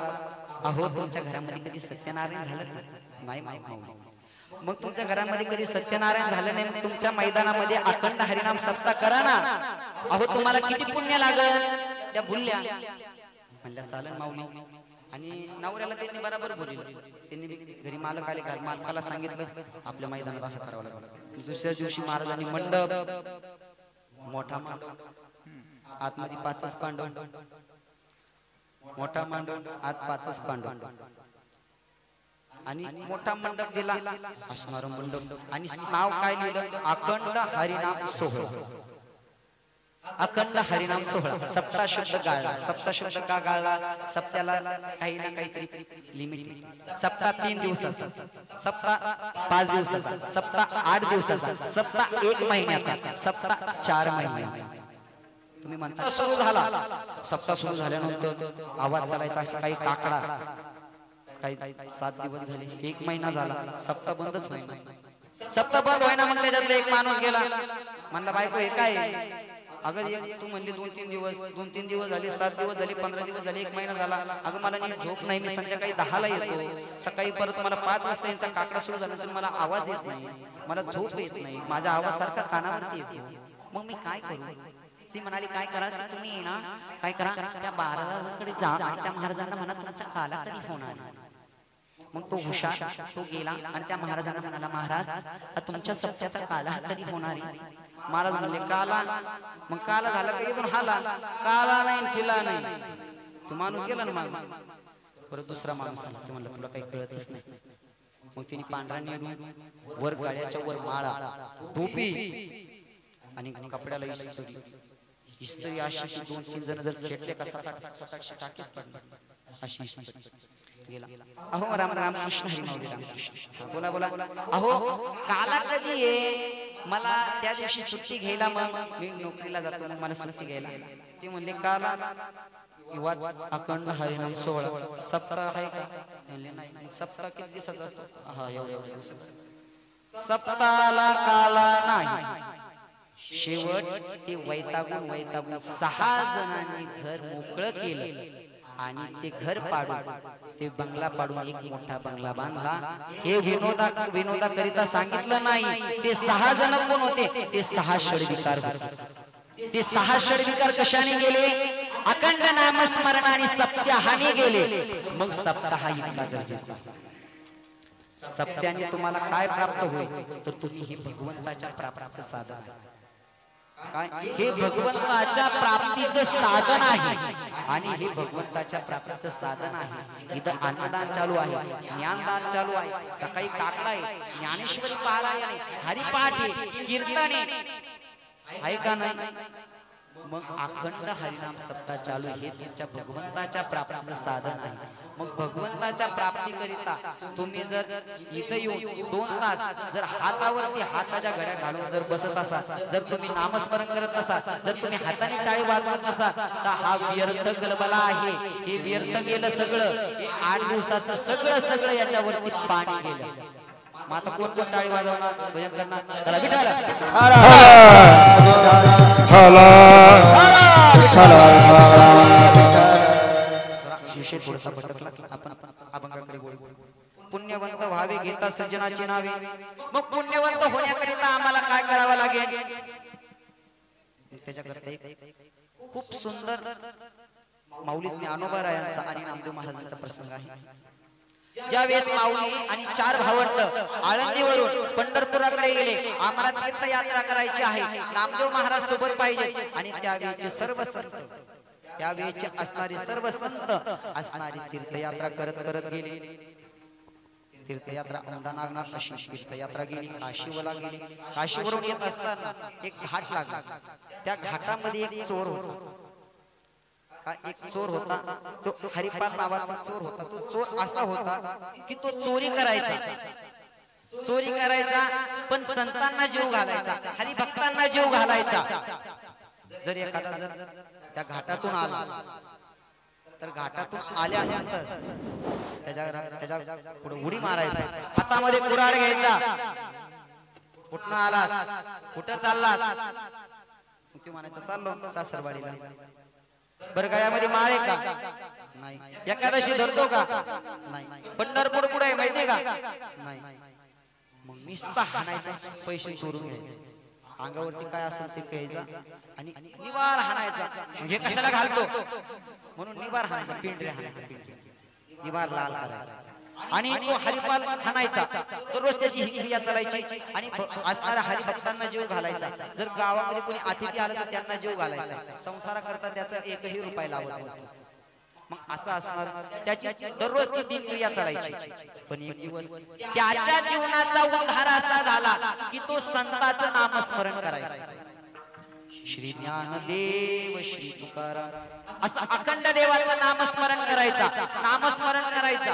अहो तुमच्या घरामध्ये कधी सत्यनारायण झालं नाही माऊली. मग तुमच्या घरामध्ये कधी सत्यनारायण झालं नाही. मग तुमच्या मैदानामध्ये अखंड हरिनाम सप्ताह करा ना. अहो तुम्हाला किती पुण्य लागल. त्या बोलल्या म्हणल्या चालेल माऊली. आणि नवऱ्याला त्यांनी बरोबर बोलले. त्यांनी घरी मालक आले का मालकाला सांगितलं आपल्या मैदानात असं करावं लागलं. दुसऱ्या दिवशी महाराजांनी मंडप मोठा मांडव आतमध्ये 5च पांडव मोठा मांडव आत 5च पांडव आणि मोठा मंडप दिला असणार मंडप. आणि नाव काय लिहिलं अखंड हरिनाम सोहळा. अखंड हरिनाम सोहळा. सप्ताह शब्द गाळला. सप्ताह शब्द का गाळला? सप्त्याला काही ना काहीतरी लिमिट. सप्ताह 3 दिवसाचा, सप्ताह 5 दिवसाचा, सप्ताह 8 दिवसाचा, सप्ताह 1 महिन्याचा, सप्ताह 4 महिन्याचा. तुम्ही म्हणता सुरू झाला. सप्ताह सुरू झाल्यानंतर आवाज चालायचा असा काही काकडा. काही 7 दिवस झाले 1 महिना झाला सप्ताह बंदच होईना. सप्ताह बंद होईना. मग त्याच्यातला एक माणूस गेला म्हणला बायको हे काय? अगं तू म्हणली 2-3 दिवस 2-3 दिवस झाले 7 दिवस झाले 15 दिवस झाले 1 महिना झाला. अगं मला नीट झोप नाही. मी संध्याकाळी 10ला येतो. सकाळी परत मला 5 वाजता यांचा काकडा सुरू झाला तर मला आवाज येत नाही. मला झोप येत नाही. माझा आवाज सारखा कानावरती येतो. मग मी काय करू? ती म्हणाली काय करा तुम्ही ना काय करा त्या महाराजांकडे जा आणि त्या महाराजांना म्हणा तुमचा काला कधी होणार. मग तो हुशार तो गेला आणि त्या महाराजांना म्हणाला महाराज तुमच्या सप्त्याचा काला कधी होणार आहे? महाराज म्हणले काला. मग काला झाला का इथून हाला. काला नाही फिला नाही. तो माणूस गेला ना मग परत दुसरा माणूस आला. ते म्हणलं तुला काही कळतच नाही. मग तिने पांढरा नेडून वर गाड्याच्या वर माळा टोपी आणि कपड्याला इस्त्री. इस्त्री अशी 2-3 जण जर खेटले का 7-8 टाकेच पडणार अशी इस्त्री. गेला. अहो राम राम कृष्ण हरी माऊली राम कृष्ण. बोला बोला. अहो काला कधी आहे? मला त्या दिवशी सुट्टी घ्यायला मग मी नोकरीला जातो मग मला सुट्टी घ्यायला. ते म्हणले काला अखंड हरिनाम सोहळा सप्ताह आहे का? नाही. सप्ताह किती दिवसाचा असतो? हा एवढ्या दिवसाचा. सप्ताहाला काला नाही. शेवट ते वैतागून 6 जणांनी घर मोकळं केलं आणि ते घर पाडून ते बंगला पाडून एक मोठा बंगला बांधला. हे विनोदाकरिता सांगितलं नाही. ते 6 जण कोण होते? ते 6 षडविकार होते. ते 6 षडविकार कशाने गेले? अखंड नामस्मरणाने सप्ताहाने गेले. मग सप्ताह इतका गरजेचा. सप्त्याने तुम्हाला काय प्राप्त होईल? तर तुम्ही हे भगवंताच्या प्राप्तीचं साधन आहे. हे भगवंताच्या प्राप्तीचं साधन आहे. आणि हे भगवंताच्या प्राप्तीचं साधन आहे. इथं अन्नदान चालू आहे, ज्ञानदान चालू आहे, सकाळी काकडा आहे, ज्ञानेश्वरी पारायण आहे, हरिपाठ आहे, कीर्तन आहे का नाही? मग अखंड हरिनाम सप्ताह चालू हे तुमच्या भगवंताच्या प्राप्तीचं साधन आहे. मग भगवंताच्या प्राप्तीकरिता तुम्ही जर इथं येऊन 2 तास जर हातावरती हाताच्या घड्या घालून जर बसत असाल, जर तुम्ही नामस्मरण करत असाल, जर तुम्ही हाताने टाळी वाजवत नसाल तर हा व्यर्थ गलबला आहे. हे व्यर्थ गेलं सगळं. हे 8 दिवसाचं सगळं याच्यावरती पाणी गेलं. मग आता कोण टाळी वाजवणार भजन करणार? चला विठाला विषय थोडासा भटकला. आपण अभंगाकडे बोलू. पुण्यवंत व्हावे घेता सज्जनाची नावे. मग पुण्यवंत होण्याकरिता आम्हाला काय करावं लागेल? त्याच्याकरता एक खूप सुंदर माऊली ज्ञानोबा रायांचा आणि नामदेव महाराजांचा प्रसंग आहे. ज्यावेळेस माऊली आणि 4 भावंड आळंदीवरून पंढरपुराकडे गेले. आम्हाला तीर्थयात्रा करायची आहे, नामदेव महाराज सोबत पाहिजे. आणि त्यावेळेचे सर्व संत त्यावेळेचे असणारे सर्व संत असणारी तीर्थयात्रा करत करत गेले. तीर्थयात्रा औंढा नागनाथ अशी तीर्थयात्रा गेली. काशीवला गेली. काशीवरून येत असताना एक घाट लागला. त्या घाटामध्ये एक चोर होता. एक चोर होता, तो हरिपाल नावाचा चोर होता. तो चोर असा होता की तो चोरी करायचा पण संतांना जीव घालायचा, हरिभक्तांना जीव घालायचा. जर एखादा जर त्या घाटातून आला तर घाटातून आल्यानंतर त्याच्या पुढे उडी मारायचा, हातामध्ये कुऱ्हाड घ्यायचा. कुठं आलास, कुठं चाललास? ते म्हणायचं चाललो सासरवाडीला. बरं गळ्यामध्ये माळ आहे का? नाही. एकादशी धरतो का? नाही. पंढरपूर कुठे आहे माहितीये का? नाही. मग नुसता हाणायचा, पैसे चोरून घ्यायचे, अंगावरती काय असेल ते घ्यायचा आणि निवार हाणायचा. म्हणजे कशाला घालतो म्हणून निवार हाणायचा, पिंडरे हाणायचा, निवार लाल करायचा. आणि तो हरिपाल हाणायचा. दररोज त्याची ही क्रिया चालायची आणि असणाऱ्या हरिभक्तांना जीव घालायचा. जर गावामध्ये कोणी अतिथी आलं तर त्यांना जीव घालायचा. संसाराकरता त्याचा एकही रुपया लावत नव्हता. मग असं असणार त्याची दररोज ती दिनक्रिया चालायची. पण एक दिवस त्याच्या जीवनाचा उद्धार असा झाला की तो संतांचं नामस्मरण करायचा. श्री ज्ञानदेव श्री तुकाराम असं अखंड देवाचं नामस्मरण करायचा, नामस्मरण करायचा.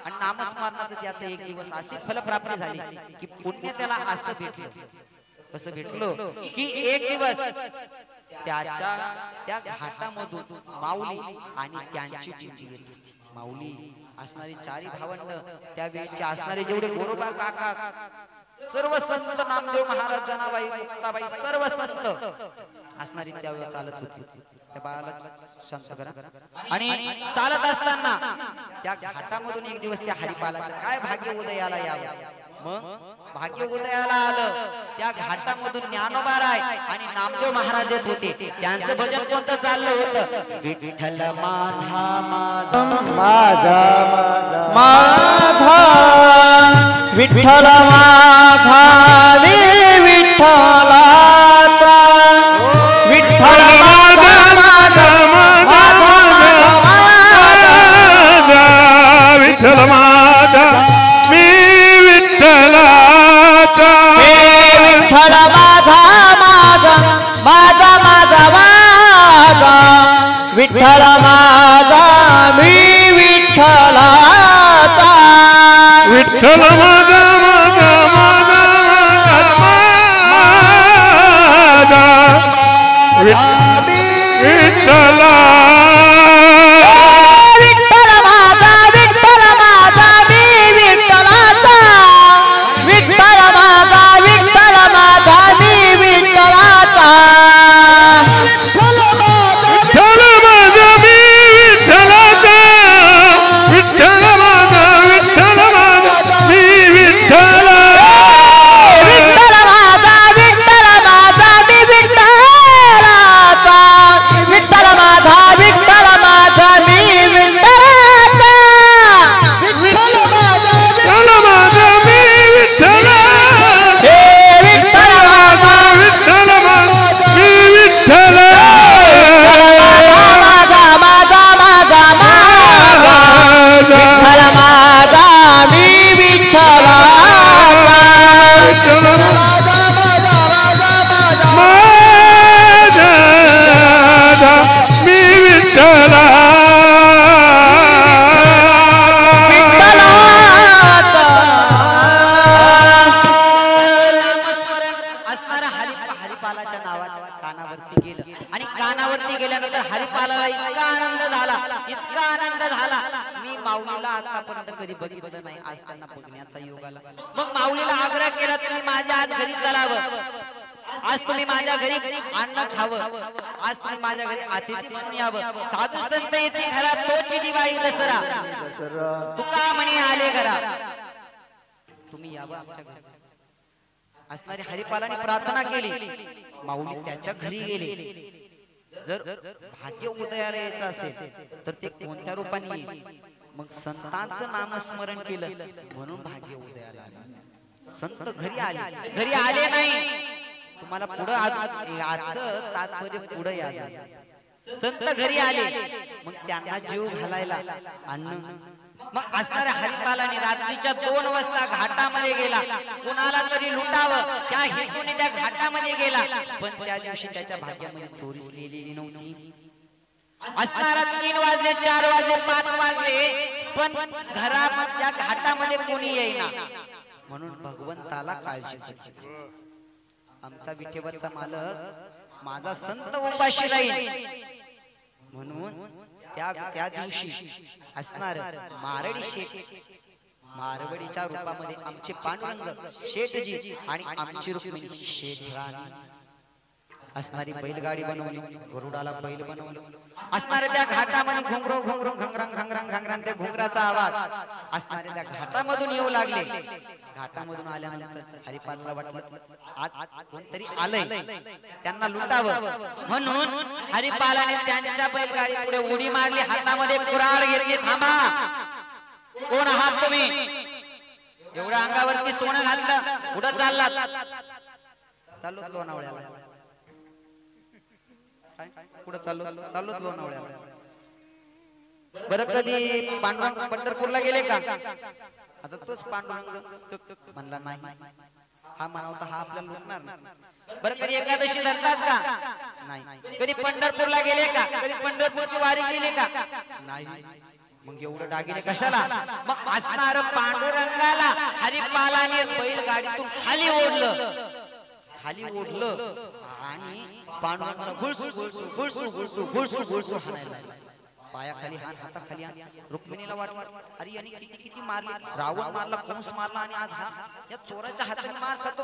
आणि नामस्मरणाचं त्याचं एक दिवस अशी फलप्राप्ती झाली की पुण्य त्याला असं भेटलं. कसं भेटलं की एक दिवस त्याच्या त्या घाटामधून माऊली आणि त्यांची टिंटी येते. माऊली असणारी चारी भावंड, त्यावेळेचे असणारे जेवढे गोरोबा काका, सर्व संत, नामदेव महाराज, जनाबाई, मुक्ताबाई, सर्व संत असणारी त्यावेळेस चालत होती. त्या बाळाला शांत करा. आणि चालत असताना त्या घाटामधून एक दिवस त्या हरिपालाचं काय भाग्य उदयाला यावं. मग भाग्य उदयाला आलं. त्या घाटामधून ज्ञानोबा राय आणि नामदेव महाराज येत होते. त्यांचं भजन कोणतं चाललं होतं? विठ्ठल माझा माझा माझा माझा विठ्ठल माझा विठ्ठलाचा विठ्ठल माझा माझा विठ्ठल माझा मी विठ्ठलाचा विठ्ठल माझा माझा माझा माझा माझा विठ्ठल माझा मी विठ्ठलाचा विठ्ठल माझा माझा माझा विठ्ठला विठ्ठल माझा विठ्ठल माझा मी विठ्ठलाचा विठ्ठल माझा विठ्ठल माझा मी विठ्ठलाचा विठ्ठल माझा मी विठ्ठलाचा विठ्ठल माझा विठ्ठल माझा मी विठ्ठला विठ्ठल माझा विठ्ठल माझा मी विठ्ठलाचा विठ्ठल माझा विठ्ठल माझा मी विठ्ठलाचा विठ्ठल माझा मी विठ्ठला हे विठ्ठल माझा विठ्ठल माझा मी विठ्ठला माझा माझा माझा माझा विठ्ठल माझा मी विठ्ठलाचा माझा मी विठ्ठला असणारा हरिपालाच्या नावाच्या कानावरती गेलं. आणि कानावरती गेल्यानंतर हरिपालाला इतका आनंद झाला, इतका आनंद झाला. मी माऊलीला आतापर्यंत कधी बघितलं नाही, आज त्यांना बघण्याचा योग आला. मग माऊलीला आग्रह केला, तुम्ही माझ्या आज घरी चलावं, आज तुम्ही माझ्या घरी अन्न खावं, आज तुम्ही माझ्या घरी अतिथी म्हणून यावं. साधू संत येते घरात, तोची दिवाळी दसरा, तुका म्हणे आले घरात, तुम्ही यावं आमच्या घरी. असणारी हरिपालाने प्रार्थना केली. माऊली त्याच्या घरी गेले. जर भाग्य उदयाला यायचं असेल तर ते कोणत्या रूपाने येईल? मग संतांचं नामस्मरण केलं म्हणून भाग्य उदयाला आलं. संत घरी आले, घरी आले नाही. तुम्हाला पुढं आजचं तात्पर्य पुढे या. संत घरी आले मग त्यांना जीव घालायला अन्न मग असणाऱ्या हरिपालाने रात्रीच्या 2 वाजता घाटामध्ये गेला कुणाला तरी लुटावं त्या हेतूने त्या घाटामध्ये गेला पण त्या दिवशी त्याच्या भाग्यामध्ये चोरीच लिहिलेली नव्हती असणारा 3 वाजले 4 वाजले 5 वाजले पण घरामध्ये त्या घाटामध्ये कोणी येईना म्हणून भगवंताला काळजी वाटली. आमचा विठेवरचा मालक माझा संत उपाशी राहील म्हणून त्या दिवशी असणार मारडी शेठ मारवडीच्या रूपामध्ये आमचे पांडुरंग शेठजी आणि आमची रुक्मिणी शेठ राणी असणारी बैलगाडी बनवली गरुडाला बैल बनवलं असणाऱ्या त्या घाटामध्ये घुंगरू घुंगरू घंगरंग घंगरंग घंगरंग त्या घुंगराचा आवाज असणाऱ्या त्या घाटामधून येऊ लागले. घाटामधून आल्यानंतर हरिपालला वाटलं आज कोणतरी आलंय त्यांना लुटावं म्हणून हरिपालाने त्यांच्या बैलगाडी पुढे उडी मारली हातामध्ये कुऱ्हाड घेतली. थांबा कोण आहात तुम्ही एवढ्या अंगावरती सोनं घातलं पुढे चाललात चालू लोणावळ्याला पुढे चाललो लोणावळ्याला. बरं कधी पांडुरंग पंढरपूरला गेले का आता तोच पांडुरंग म्हणला नाही हा म्हणावता हा आपल्याला लुटणार नाही. बरं कधी एकादशी धरतात का नाही. कधी पंढरपूरला गेले का कधी पंढरपूरची वारी केली का नाही. मग एवढं दागिने कशाला मग असणार पांडुरंगाला हरिपालाने बैलगाडीतून खाली ओढलं आणि पांडुरंगाला गुळसू हाणायला पायाखाली हात हाताखाली रुक्मिणीला वाटलं अरे याने किती मारले रावण मारला कंस मारला आणि आज हा या चोराच्या हाताने मार खातो.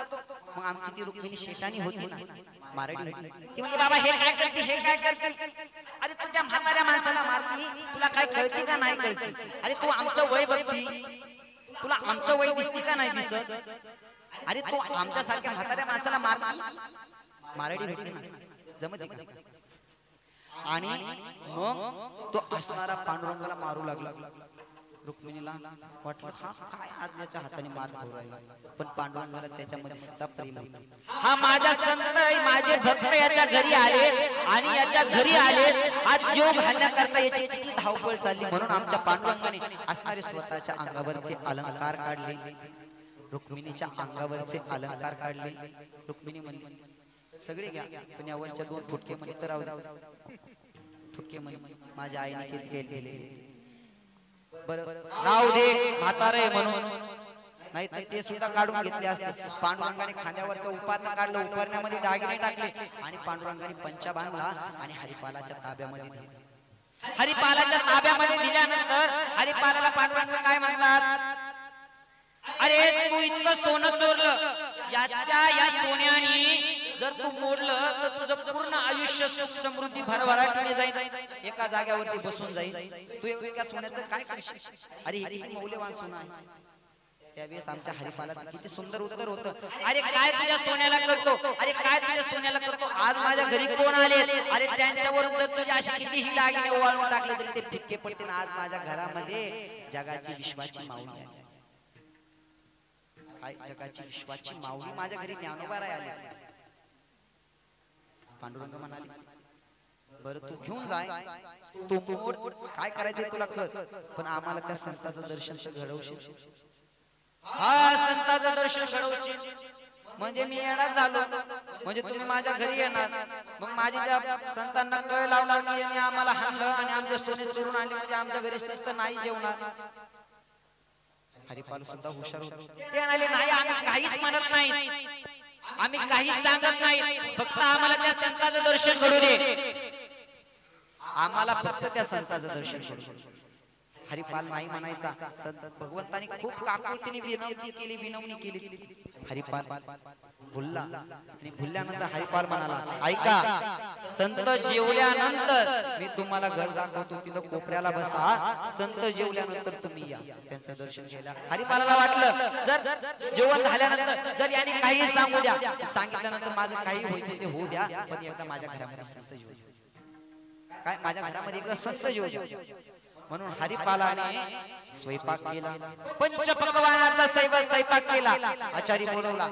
मग आमची ती रुक्मिणी शेटानी होती ना मारडी ती म्हणजे बाबा हे काय करते अरे तुझ्या म्हाताऱ्या माणसाला मारती तुला काय कळते का नाही कळते. अरे तू आमचं वय बघती तुला आमचं वय दिसते का नाही दिसत. अरे तू आमच्या सारख्या म्हाताऱ्या माणसाला मारडी होती ना जमत आणि मग तो असणारा पांडुरंगाला मारू लागला. रुक्मिणीला वाटलं हा काय आज याच्या हाताने मार खाऊ राहिला पण पांडुरंगाला त्याच्यामध्ये सुद्धा प्रेम होतं. हा माझा संत माझे भक्त याच्या घरी आले आणि याच्या घरी आले आज जीव घालण्याकरता याची किती धावपळ चालली म्हणून आमच्या पांडुरंगाने असणारे स्वतःच्या अंगावरचे अलंकार काढले. रुक्मिणीच्या अंगावरचे अलंकार काढले. रुक्मिणी म्हणली सगळे घ्या पण यावरच्या 2 फुटके म्हणे तर फुटके म्हणे माझ्या आईने केले बरं राहू दे म्हातारे म्हणून नाही तर ते सुद्धा काढून घेतले असते. पांडुरंगाने खांद्यावरचं उपारणं काढलं उपारण्यामध्ये दागिने टाकले आणि पांडुरंगाने पंचा बांधला आणि हरिपालाच्या ताब्यामध्ये दिले. हरिपालाच्या ताब्यामध्ये दिल्यानंतर हरिपालाला पांडुरंग काय म्हणतात अरे तू इतकं सोनं चोरलं या सोन्याने जर तू मोडलं तर तुझं पूर्ण आयुष्य सुख समृद्धी भरभराटीने जाईल एका जाग्यावरती बसून जाईल. तू एका सोन्याचं काय करशील. अरे हे मौल्यवान सोनं आहे. त्यावेळेस आमच्या हरिपालाचं किती सुंदर उत्तर होतं अरे काय तुझ्या सोन्याला करतो अरे काय तुझ्या सोन्याला करतो. आज माझ्या घरी कोण आले अरे त्यांच्यावरून जर तुझ्या अशी कितीही दागिने ओवाळून टाकले तरी ते ठिक्के पडतील. आज माझ्या घरामध्ये जगाची विश्वाची माऊली आहे. जगाची विश्वाची माऊली माझ्या घरी ज्ञानोबा आले. पांडुरंग म्हणाले बरं तू घेऊन जाय तू मोड काय करायचे तुला कर पण आम्हाला त्या संताचं दर्शन घडवशील. हा संताचं दर्शन घडवशील म्हणजे मी येणार झालो म्हणजे तुम्ही माझ्या घरी येणार. मग माझी त्या संतांना कळ लावला की यांनी आम्हाला हाणलं आणि आमचे सोने चोरून आणले म्हणजे आमच्या घरी संत नाही जेवणार. हरिपाल सुद्धा हुशार होते. ते म्हणाले नाही आम्ही काहीच म्हणत नाही आम्ही काहीच सांगत नाही फक्त आम्हाला त्या संताचं दर्शन घडू दे. आम्हाला फक्त त्या संताचं दर्शन घडू दे. हरिपाल नाही म्हणायचा. भगवंतानी खूप काकुळतीने विनवणी केली. हरिपाल भुलला आणि भुलल्यानंतर हरिपाल म्हणाला ऐका संत जेवल्यानंतर मी तुम्हाला घर दाखवतो तिथं कोपऱ्याला बसा संत जेवल्यानंतर तुम्ही या त्यांचं दर्शन घ्यायला. हरिपालाला वाटलं जर जेवण झाल्यानंतर जर याने काही सांगू द्या सांगितल्यानंतर माझं काही होईल ते होऊ द्या पण एकदा माझ्या घरामध्ये संत जेवू काय माझ्या घरामध्ये एकदा संत जेवू द्या. म्हणून हरिपालाने स्वयंपाक केला, पंचपक्वानाचा स्वयंपाक केला. आचारी बोलवला,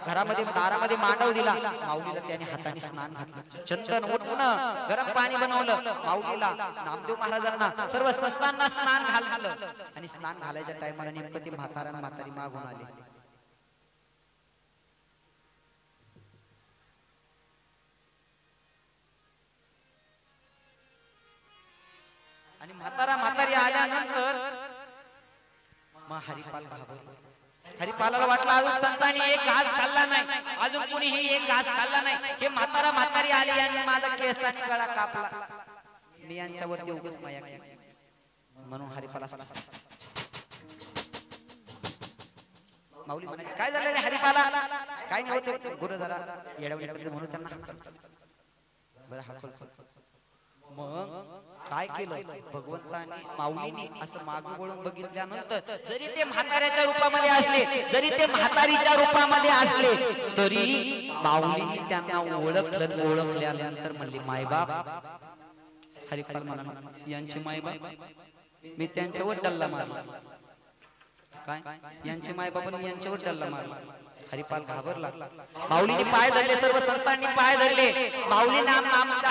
घरामध्ये दारामध्ये मांडव दिला. माऊलीला त्याने हाताने स्नान घातलं, चंदन ओटून गरम पाणी बनवलं. माऊलीला, नामदेव महाराजांना, सर्व संतांना स्नान घातलं. आणि स्नान घालायच्या टायमाला नेमकं ते म्हातारी मागून आले. आणि म्हातारी आल्यानंतर मग हरिपाल घाबरला. हरिपालाला वाटलं अजून संतांनी एक घास खाल्ला नाही, अजून कुणीही एक घास खाल्ला नाही. हे म्हातारी आली आणि माझा केसाने गळा कापला, मी यांच्यावरती उगाच माया केली. म्हणून हरिपाला माऊली म्हणाली, काय झालं रे हरिपाला? काय नाही होते, गुरु जरा येडवले म्हणून त्यांना बरं हाकल. मग काय केलं भगवंताने, माऊलीने असं मागं वळून बघितल्यानंतर, जरी ते म्हाताऱ्याच्या रूपामध्ये असले, जरी ते म्हातारीच्या रूपामध्ये असले, तरी माऊलीने त्यांना ओळखल्यानंतर म्हणली, मायबाप. हरिपाल म्हणाला, यांचे मायबाप? मी त्यांच्यावर डल्ला मारला. काय? यांचे मायबाप यांच्यावर डल्ला मारला. हरिपाल घाबरला. माऊलीने पाय धरले, सर्व संतांनी पाय धरले. माऊली नाम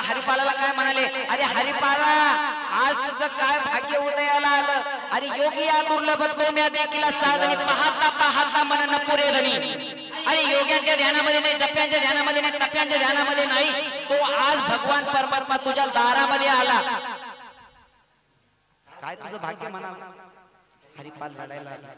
हरिपालाला काय म्हणाले, अरे हरिपाला, आज तुझं काय भाग्य उदयाला आलं. अरे योगी या दुर्लभ म्या देखील साधनी, पाहता पाहता मन न पुरे धनी. अरे योग्यांच्या ध्यानामध्ये नाही, जप्यांच्या ध्यानामध्ये नाही, तप्यांच्या ध्यानामध्ये नाही, तो आज भगवान परमात्मा तुझ्या दारामध्ये आला. काय तुझं भाग्य म्हणा. हरिपाल रडायला लागला.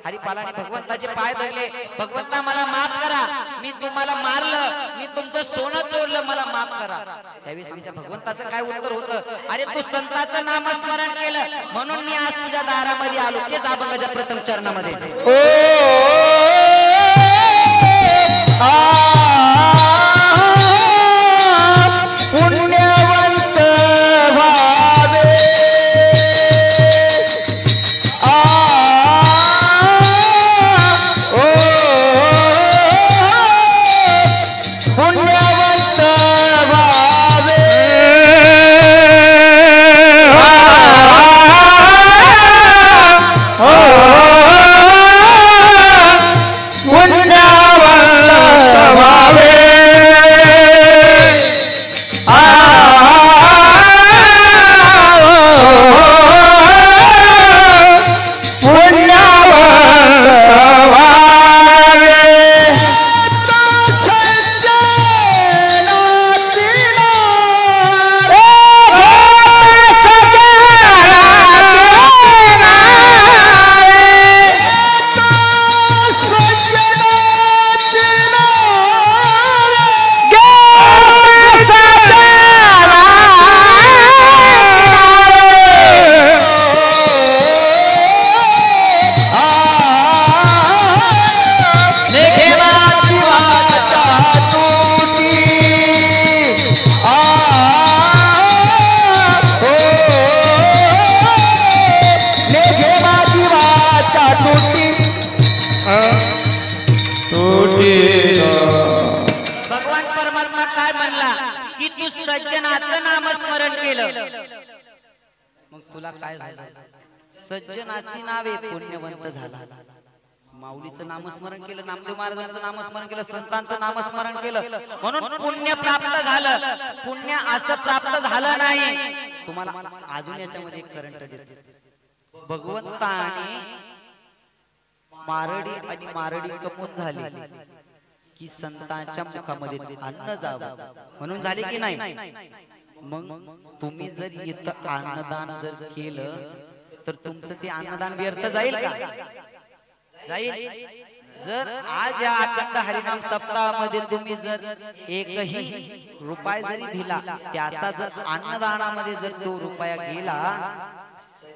हरिपालाने भगवंताचे पाय धरले, भगवंता मला माफ करा, मी तुम्हाला मारलं, मी तुमचं सोनं चोरलं, मला माफ करा. त्यावेळेस आमच्या भगवंताचं काय उत्तर होतं, अरे तू संतांचं नामस्मरण केलं म्हणून मी आज तुझ्या दारामध्ये आलो. तेच अभंगाच्या प्रथम चरणामध्ये पुण्यवंत भावे पुण्यवंत भावे भगवान परमात्मा काय म्हणला की तू सज्जनाचं नामस्मरण केलं, मग तुला काय झालं? सज्जनाची नावे पुण्यवंत झाला. माऊलीचं नामस्मरण केलं, नामदेव महाराजांचं नामस्मरण केलं, संतांचं नामस्मरण केलं म्हणून पुण्य प्राप्त झालं. पुण्य असं प्राप्त झालं नाही. तुम्हाला अजून याच्यामध्ये एक करंट देते. भगवंताने मारडी कमवून झाली की संतांच्या मुखामध्ये अन्न जावं म्हणून झाले की नाही. मग तुम्ही जर इथं अन्नदान जर केलं तर तुमचं ते अन्नदान व्यर्थ जाईल का? जाईल. जर आज या अखंड हरिनाम सप्ताहामध्ये तुम्ही जर एकही रुपया जरी दिला, त्याचा जर अन्नदानामध्ये जर तो रुपया गेला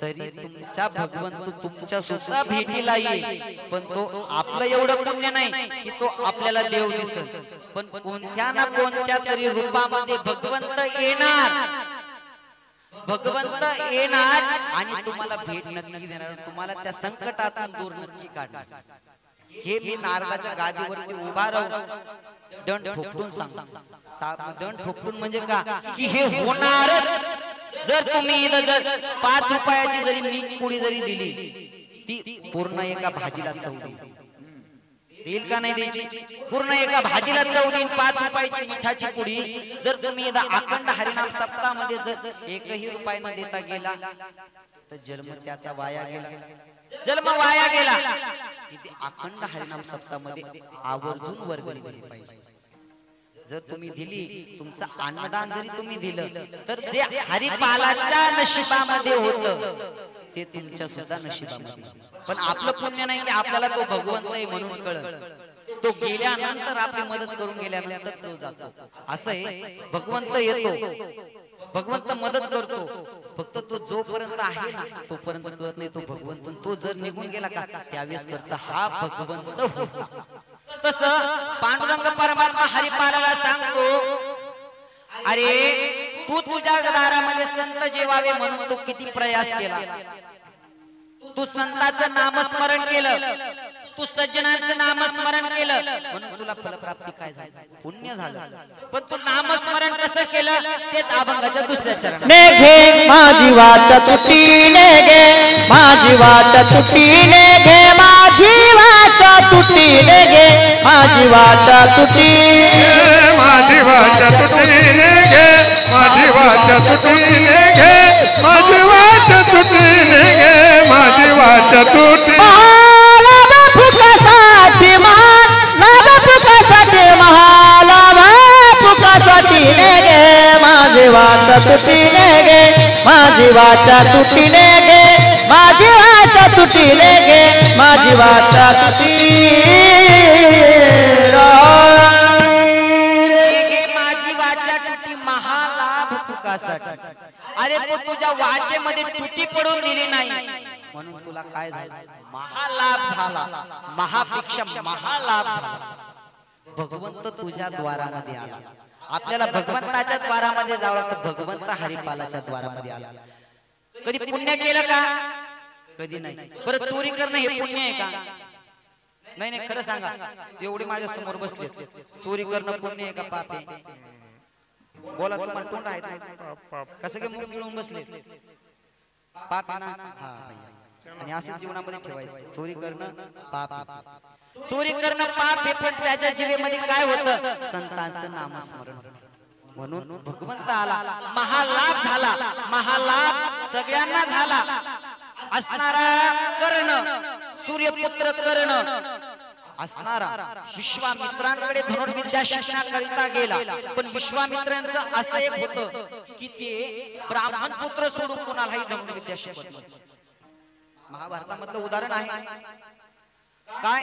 तरी तुमचा भगवंत तुमच्या सुद्धा भेटीला येईल, पण तो आपलं एवढं पुण्य नाही की तो आपल्याला देव दिसेल, पण कोणत्या ना कोणत्या तरी रूपामध्ये भगवंत येणार. भगवंत येणार आणि तुम्हाला भेट नक्की देणार, तुम्हाला त्या संकटातून दूर नक्की काढणार. हे मी नारदाच्या गादीवरती उभा राहून दंड ठोकून सांगतो. दंड ठोकून म्हणजे का की हे होणार. जर जर तुम्ही इथं जर 5 रुपयाची जरी मीठ पुडी जरी दिली ती पूर्ण एका भाजीला चव देईल का नाही द्यायची? पूर्ण एका भाजीला चव देईल 5 रुपयाची मिठाची पुडी जर तुम्ही अखंड हरिनाम सप्ताहामध्ये जर एकही रुपया न देता गेला तर जन्म त्याचा वाया गेला, जन्म वाया गेला. इथे अखंड हरिनाम सप्ताहामध्ये आवर्जून वर्गणी दिली पाहिजे. जर तुम्ही दिली, तुमचं अन्नदान जरी तुम्ही दिलं तर जे हरिपालाच्या नशिबामध्ये होतं ते तुमच्या सुद्धा नशिबामध्ये. पण आपलं पुण्य नाही की आपल्याला तो भगवंत आहे म्हणून कळलं, तो गेल्यानंतर आपली मदत करून गेल्यानंतर तो जातो. असं आहे, भगवंत येतो, भगवंत मदत करतो, फक्त तो जोपर्यंत आहे ना तोपर्यंत करत नाही तो भगवंत. तो जर निघून गेला का त्यावेळेस करता हा भगवंत होता. तसं पांडुरंग परमात्मा हरिपालाला सांगतो, अरे तू तुझ्या दारामध्ये संत जेवावे म्हणून तू किती प्रयास केला, तू संतांचं नामस्मरण केलं, तू सज्जनांचं नामस्मरण केलं म्हणून तुला फलप्राप्ती काय झाली, पुण्य झालं. पण तू नामस्मरण कसं केलं तेच अभंगाच्या दुसऱ्या चरणात. ने घे माझी वाट तुटीने घे, माझी वाट तुटीने घे, माझी वाट तुटीने घे, माझी वाट तुटी, माझी वाट तुटीने घे, माझी वाट तुटीने घे, माझी वाट तुटीने घे, माझी वाट तुटी. फुकासाठी महालाभ फुकासाठी, महालाभ फुकासाठी ने गे, माझी वाट तुटीने गे, माझी वाट तुटीने गे, माझी वाट तुटीने गे, माझी वाट तुटी, माझी वाचा तुटी महालाभ फुकासाठी. अरे तू तुझ्या वाचेमध्ये तुटी पडून दिली नाही म्हणून तुला काय झालं, महालाभ झाला, महापेक्षा महालाभ झाला. भगवंत तुझ्या द्वारामध्ये आला. आपल्याला भगवंताच्या द्वारामध्ये जावं तर भगवंत हरिपालाच्या द्वारामध्ये आला. कधी पुण्य केलं का? कधी नाही. परत चोरी करणं हे पुण्य आहे का? नाही नाही, खरं सांगा. एवढे माझ्या समोर बसले, चोरी करणं पुण्य आहे का पाप आहे? बोला, तुम्हाला तोंड आहेत कसं काय मुख मिळून बसले? पाप आहे ना? हा. आणि असं जीवनामध्ये ठेवायचं, चोरी करणं पाप आहे. चोरी करणं पाप आहे, पण त्याच्या जीवेमध्ये काय होतं? संतांचं नामस्मरण. म्हणून भगवंत आला, महालाभ झाला, महालाभ सगळ्यांना झाला. असणारा कर्ण, सूर्यपुत्र कर्ण असणारा विश्वामित्रांकडे धनुर्विद्या शिक्षणाकरिता गेला. पण विश्वामित्रांचं असं एक होतं की ते ब्राह्मण पुत्र सोडून कोणालाही धनुर्विद्या शिकवत नव्हते. महाभारतामधलं उदाहरण आहे काय?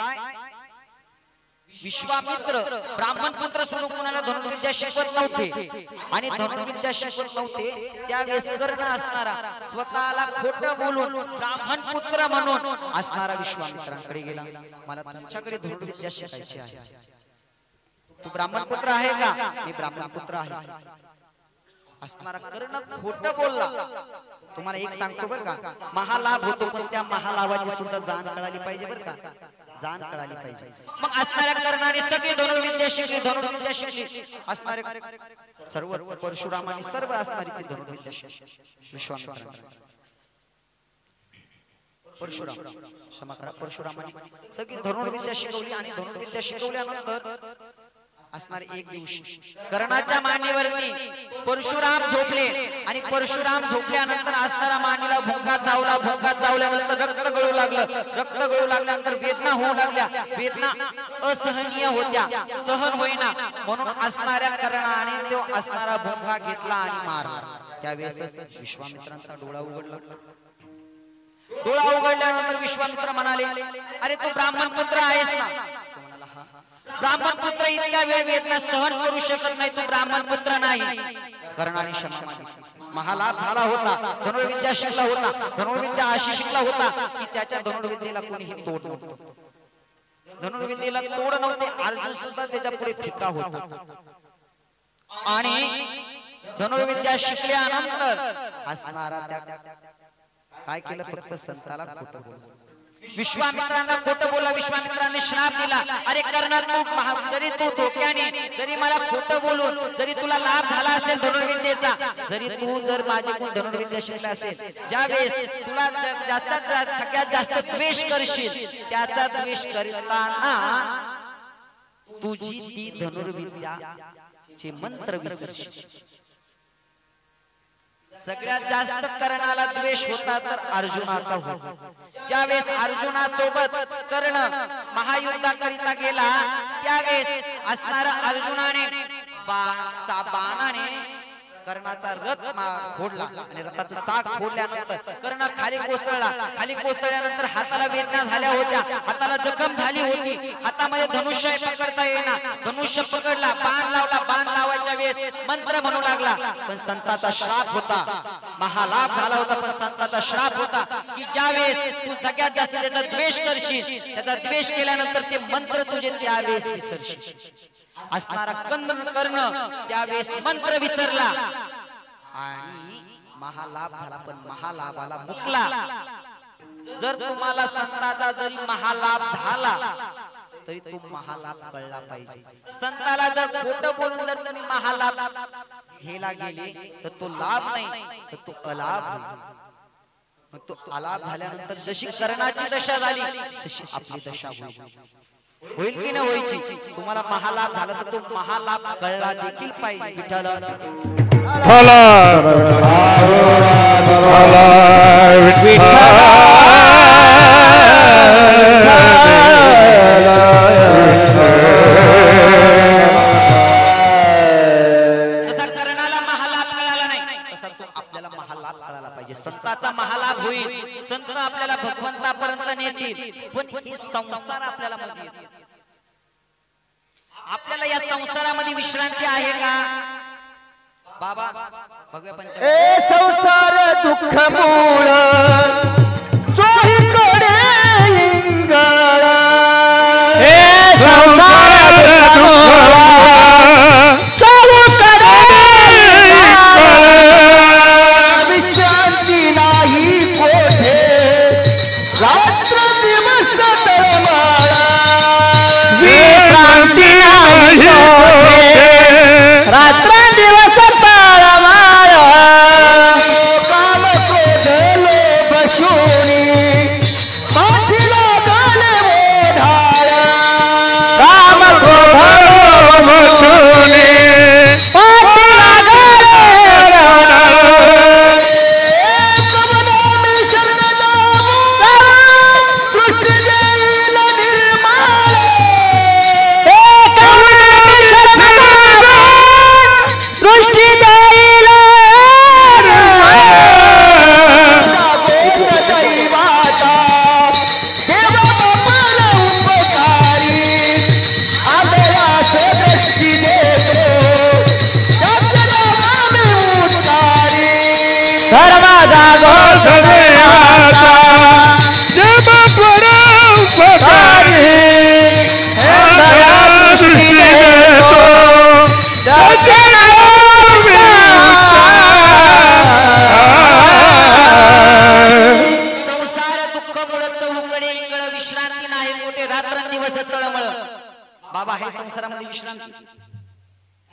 विश्वामित्र ब्राह्मण पुत्र सोडून कोणाला धनुर्विद्या शिकवत नव्हते. आणि धनुर्विद्या शिकवत नव्हते त्यावेळेस कर्ण असणारा स्वतःला खोटं बोलून ब्राह्मण पुत्र म्हणून असणारा विश्वामित्रांकडे गेला, मला तुमच्याकडे धनुर्विद्या शिकायची आहे. तू ब्राह्मण पुत्र आहे का? मी ब्राह्मण पुत्र आहे. असणारा कर्ण खोटं बोलला. तुम्हाला एक सांगतो बरं का, महालाभ होतो पण त्या महालाभाची सुद्धा जाण कळाली पाहिजे बरं का, जाण कळाली पाहिजे. मग असणाऱ्या कर्णाने सगळी धनुर्विद्या शिकली, धनुर्विद्या शिकली. असणारे सर्व परशुरामाने सर्व असणारी ती धनुर्विद्या शिकली. विश्वामित्रांनी परशुरामाने सगळी धनुर्विद्या शिकवली. आणि धनुर्विद्या शिकवल्यानंतर असणारे एक दिवशी कर्णाच्या मांडीवरती परशुराम झोपले. आणि परशुराम झोपल्यानंतर असणारा मांडीला भुंगात चावला. भुंगात चावल्यानंतर रक्त गळू लागलं. रक्त गळू लागल्यानंतर वेदना होऊ लागल्या. वेदना असहनीय होत्या, सहन होईना. म्हणून असणाऱ्या कर्णाने तो असणारा भुंगा घेतला आणि मारला. त्यावेळेस विश्वामित्रांचा डोळा उघडला. डोळा उघडल्यानंतर विश्वामित्र म्हणाले, अरे तू ब्राह्मण पुत्र आहेस ना? ब्राह्मण पुत्र इतक्या वेळ वेदना सहन करू शकत नाही, तू ब्राह्मण पुत्र नाही. कर्णाने क्षमा मागितली. महालाभ झाला होता, धनुर्विद्या शिकला होता. धनुर्विद्या अशी शिकला होता की त्याच्या धनुर्विद्येला कोणीही तोड नव्हतं. धनुर्विद्येला तोड नव्हते. अर्जुन सुद्धा त्याच्या पुढे फिक्का होता. आणि धनुर्विद्या शिकल्यानंतर असणारा त्या काय केलं? फक्त संताला खोटं बोललं. विश्वामित्रांना खोटं बोलला, विश्वामित्रांनी श्राप दिला, अरे करणार तू जरी तू धोक्याने, जरी मला खोटं बोलून जरी तुला लाभ झाला असेल धनुर्विद्येचा, जरी तू जर माझ्याकडून धनुर्विद्या शिकला असेल, ज्यावेळेस तुला सगळ्यात जास्त द्वेष करशील, त्याचा द्वेष करताना तुझी ती धनुर्विद्या चे मंत्र विसरशील. सगळ्यात जास्त कर्णाला द्वेष होता तर अर्जुनाचा होता. ज्यावेळेस अर्जुनासोबत कर्ण महायुद्धाकरिता गेला, त्यावेळेस असणारा अर्जुनाने बाणाने कर्णाचा रथ फोडला आणि रथाचं चाक फोडल्यानंतर कर्ण खाली कोसळला. खाली कोसळल्यानंतर हाताला वेदना झाल्या होत्या, हाताला जखम झाली होती, हातामध्ये धनुष्य पकडता येईना. धनुष्य पकडला, बाण लावला, बाण लावायच्या वेळेस मंत्र म्हणू लागला, पण संताचा श्राप होता. महालाभ झाला होता पण संताचा श्राप होता की ज्यावेळेस तू सगळ्यात जास्त त्याचा द्वेष करशील, त्याचा द्वेष केल्यानंतर ते मंत्र तुझे त्यावेळेस विसरशील. असणारा कर्ण त्यावेळेस मंत्र विसरला आणि महालाभ झाला, पण महालाभाला मुकला. जर तुम्हाला संताचा जरी महालाभ झाला तरी तो महालाभ कळला पाहिजे. संताला जर खोटं बोलून जर तुम्ही महालाभ घ्यायला गेले तर तो लाभ नाही तर तो अलाभ होईल. मग तो अलाभ झाल्यानंतर जशी कर्णाची दशा झाली तशी आपली दशा होईल की नाही व्हायची. तुम्हाला महालाभ झाला तर तो महालाभ कळला देखील पाहिजे. विठ्ठल जसा कर्णाला महालाभ कळाला नाही तसा तो आपल्याला महालाभ कळायला पाहिजे. संताचा महालाभ होईल, संत आपल्याला भगवंतापर्यंत नेतील, पण हे संसार आपल्याला मध्ये येतील. आपल्याला या संसारामध्ये विश्रांती आहे का बाबा? भगव्या पंचायत ए संसार दुःख मूळ सोहीकडे इंगळ, हे संसार दुःख मूळ सोहीकडे विश्रांती नाही कोठे, रात्र दिवस तळमळ, विश्रांती नाही कोठे, रात्र दिवस तळमळ, काम क्रोध लोभ शूनी पाठीला गाणे ओढाळ, काम क्रोध लोभ शूनी पाठीला गाणे ओढाळ, कमनामी शरण जाऊ सृष्टी देईल निर्माण, कमनामी शरण जाऊ सृष्टी देईल दैवाचा देव बापाला उपकारी, आदरास दृष्टी देतो त्याच्या नावाने उतारी, धर्मा जागो सदैवाचा देव परोपकारी, आदरास दृष्टी देतो त्याच्या नावाने संसार दुःख मुळे चौकडे इंगळ, विश्रांती नाही मोठे, रात्रंदिवस तळमळ. बाबा हे संसारामध्ये विश्रांती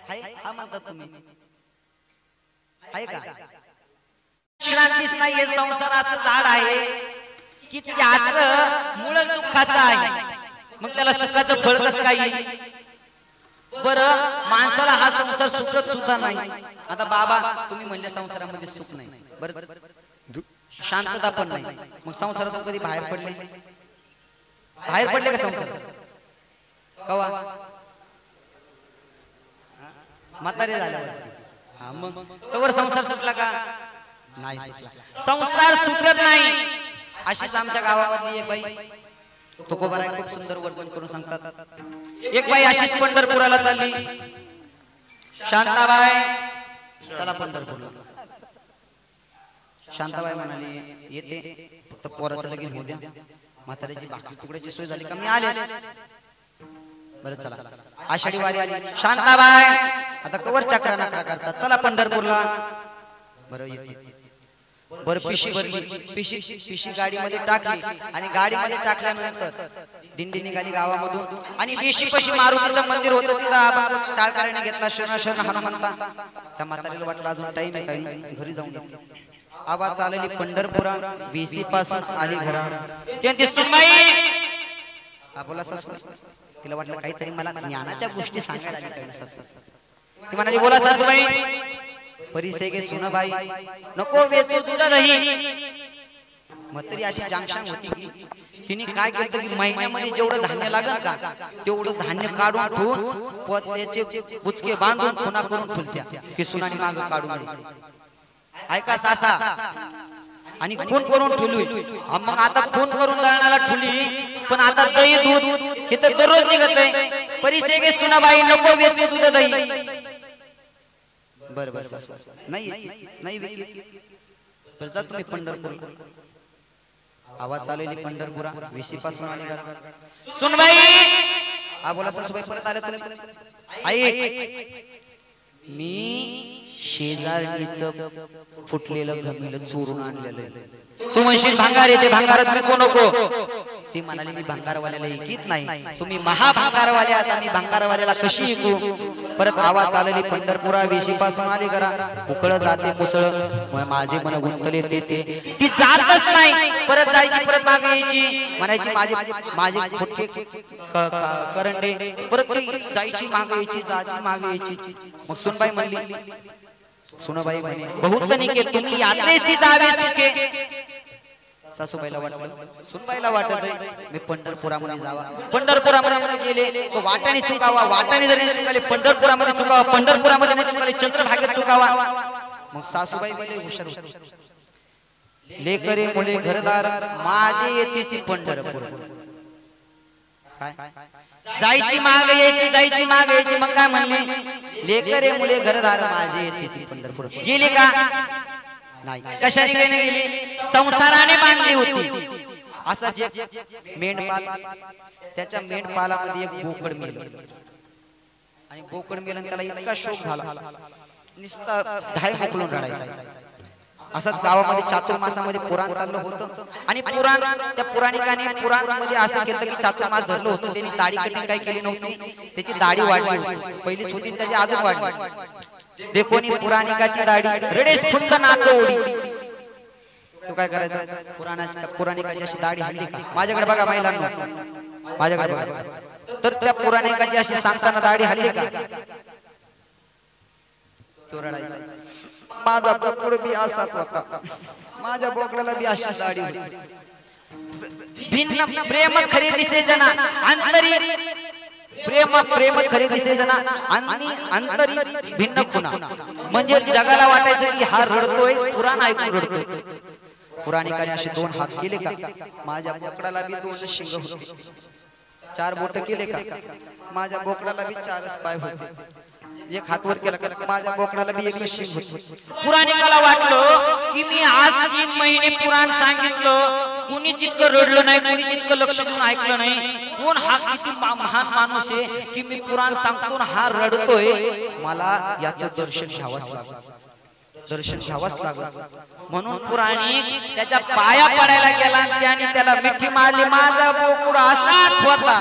आहे हा म्हणतात तुम्ही, आहे का? विश्रांतीच नाही. हे संसाराचं झाड आहे की त्याचं मूळ दुःखाचं आहे, मग त्याला सुखाचं फळ कसं काय येईल? बरं माणसाला हा संसार सुखत सुद्धा नाही. आता बाबा तुम्ही म्हणजे संसारामध्ये सुख नाही, बरं शांतता पण नाही, मग संसारातून कधी बाहेर पडले? बाहेर पडले का संसारात? कवा? म्हातारे झाल्यावर. हा मग तोवर संसार सुटला का? नाही सुटला. संसार सुटत नाही. अशीच आमच्या गावामधली एक बाई तुकोबाराय खूप सुंदर वर्णन करून सांगतात. एक बाई अशीच पंढरपुराला चालली. शांताबाई चला पंढरपूरला. शांताबाई म्हणाली येते, फक्त पोराचं लगीन होऊ द्या, म्हाताऱ्याची भाकरी तुकड्याची सोय झाली का मी आले. बरं चला. आषाढी वारी आली. शांताबाई आता कवर चक्रा नकरा करतात, चला पंढरपूरला. बरं येते. बर पिशी भरली, पिशी गाडीमध्ये टाकली आणि गाडीमध्ये टाकल्यानंतर दिंडी निघाली गावामधून आणि पिशी मारुतीचं मंदिर होतं तिथं आबा टाळकऱ्याने घेतला शरण शरण हनुमंता. त्या म्हातारीला वाटलं अजून टाइम आहे काही घरी जाऊन जाऊ. आबा चालली पंढरपुरा वेशी पासून आली घरा. ते दिसतोस बाई बोला सासू. तिला वाटलं काहीतरी मला ज्ञानाच्या गोष्टी सांगायला लागल्या सासू. ती म्हणाली बोला सासूबाई. परिसे गे सुन बाई नको वेचू तुझं नाही. मग तरी अशी जांगशांग होती की तिने काय केलं की महिन्यामध्ये जेवढं धान्य लागल का तेवढं धान्य काढून ठेवून पोत्याचे बुचके बांधून पुन्हा करून ठेवत्या की सुनानी माग काढून दे. ऐका सासा आणि खून करून ठेवली. मग आता खून करून दळणाला ठेवली पण आता दही दूध हे तर दररोज निघत आहे. परिसे गे सुना बाई नको वेचू तुझं दही. बर बर नाही नाही बरं जा तुम्ही पंढरपूर. आवाज चालवली पंढरपुरा वेशी पासून आली घरा. सुनबाई बोला सासूबाई परत आले तुला. आई मी शेजारणीचं फुटलेलं घमेलं चोरून आणलेलं. तू म्हणशील भांगार येते भांगारात नको नको. ती म्हणाली मी भांगारवाल्याला ऐकीत नाही. तुम्ही महाभांगारवाले आता मी भांगारवाल्याला कशी ऐकू. परत आवाज चालली पंढरपुरा वेशी पासून आली घरा. उकळ जाते मुसळ माझे मन गुंतले ते ती जातच नाही. परत जायची परत मागे यायची म्हणायची माझे माझे फुटके करंडे. परत जायची मागे यायची जायची मागे यायची. मग सुनबाई म्हणली सुनबाई म्हणे बहुत निके तुम्ही यात्रेशी जावे सुखे. सासूबाईला वाटलं सुनबाईला वाटत मी पंढरपुरामध्ये जावा. पंढरपुरामध्ये गेले वाटाने चुकावा. वाटाने जरी चुकाले पंढरपुरामध्ये चुकावा. पंढरपुरामध्ये नाही चुकाले चंद्रभागेत चुकावा. मग सासूबाई गेले हुशार होते. लेकरे मुले घरदार माझे येतीची पंढरपूर. काय जायची माग यायची जायची माग यायची. मग काय म्हणले लेकरे मुले घरदार माझे येतीची पंढरपूर. गेली का नाही. कशाने गेली संसाराने बांधली होती. असा जे मेंढपाल त्याच्या मेंढपालामध्ये एक बोकड मेलं आणि बोकड मेलं त्याला इतका शोक झाला नुसता धाय मोकळून रडायचा. असंच गावामध्ये चातुर्मासामध्ये पुराण चाललं होतं आणि पुराण त्या पुराणिकाने पुराणामध्ये असं केलं की चातुर्मास धरलं होतं. त्यांनी दाढी कटिंग काय केली नव्हती. त्याची दाढी वाढली होती. पहिलीच होती त्याची अजून वाढली. देखोनी पुराणिकाची दाढी रडेस फुंद नाक ओढी. तो काय करायचा पुराणिकाची अशी दाढी हल्ली का. माझ्याकडे बघा महिलांना माझ्याकडे बघा. तर त्या पुराणिकाची अशी सांगताना दाढी हल्ली का तो रडायचा. माझा बोकड बी असाच होता. माझ्या बोकडाला बी अशी दाढी होती. भिन्न प्रेम खरेदीसे जना अंतरी प्रेम खरेदीसे जना आणि अंतरी भिन्न खुना. म्हणजे जगाला वाटायचं की हा रडतोय पुराण ऐकून रडतोय. पुराणिकाने असे दोन हात केले का माझ्या बोकडाला बी दोन शिंग होते. चार बोट केले का माझ्या बोकडाला बी चारच पाय होते. एक हात वर केला का माझ्या बोकडाला बी एक शिंग होते. पुराणिकाला वाटलं की मी आज 3 महिने पुराण सांगितलं कुणी जितकं रडलं नाही कुणी जितकं लक्ष देऊन ऐकलं नाही. कोण हा किती महान माणूस आहे की मी पुराण सांगतो हा रडतोय. मला याचं दर्शन घ्यावंच लागलं. दर्शन घ्यावंच लागलं. म्हणून पुराणिक त्याच्या पाया पडायला गेला त्याने त्याला मिठी मारली. माझा बोकुड असाच होता.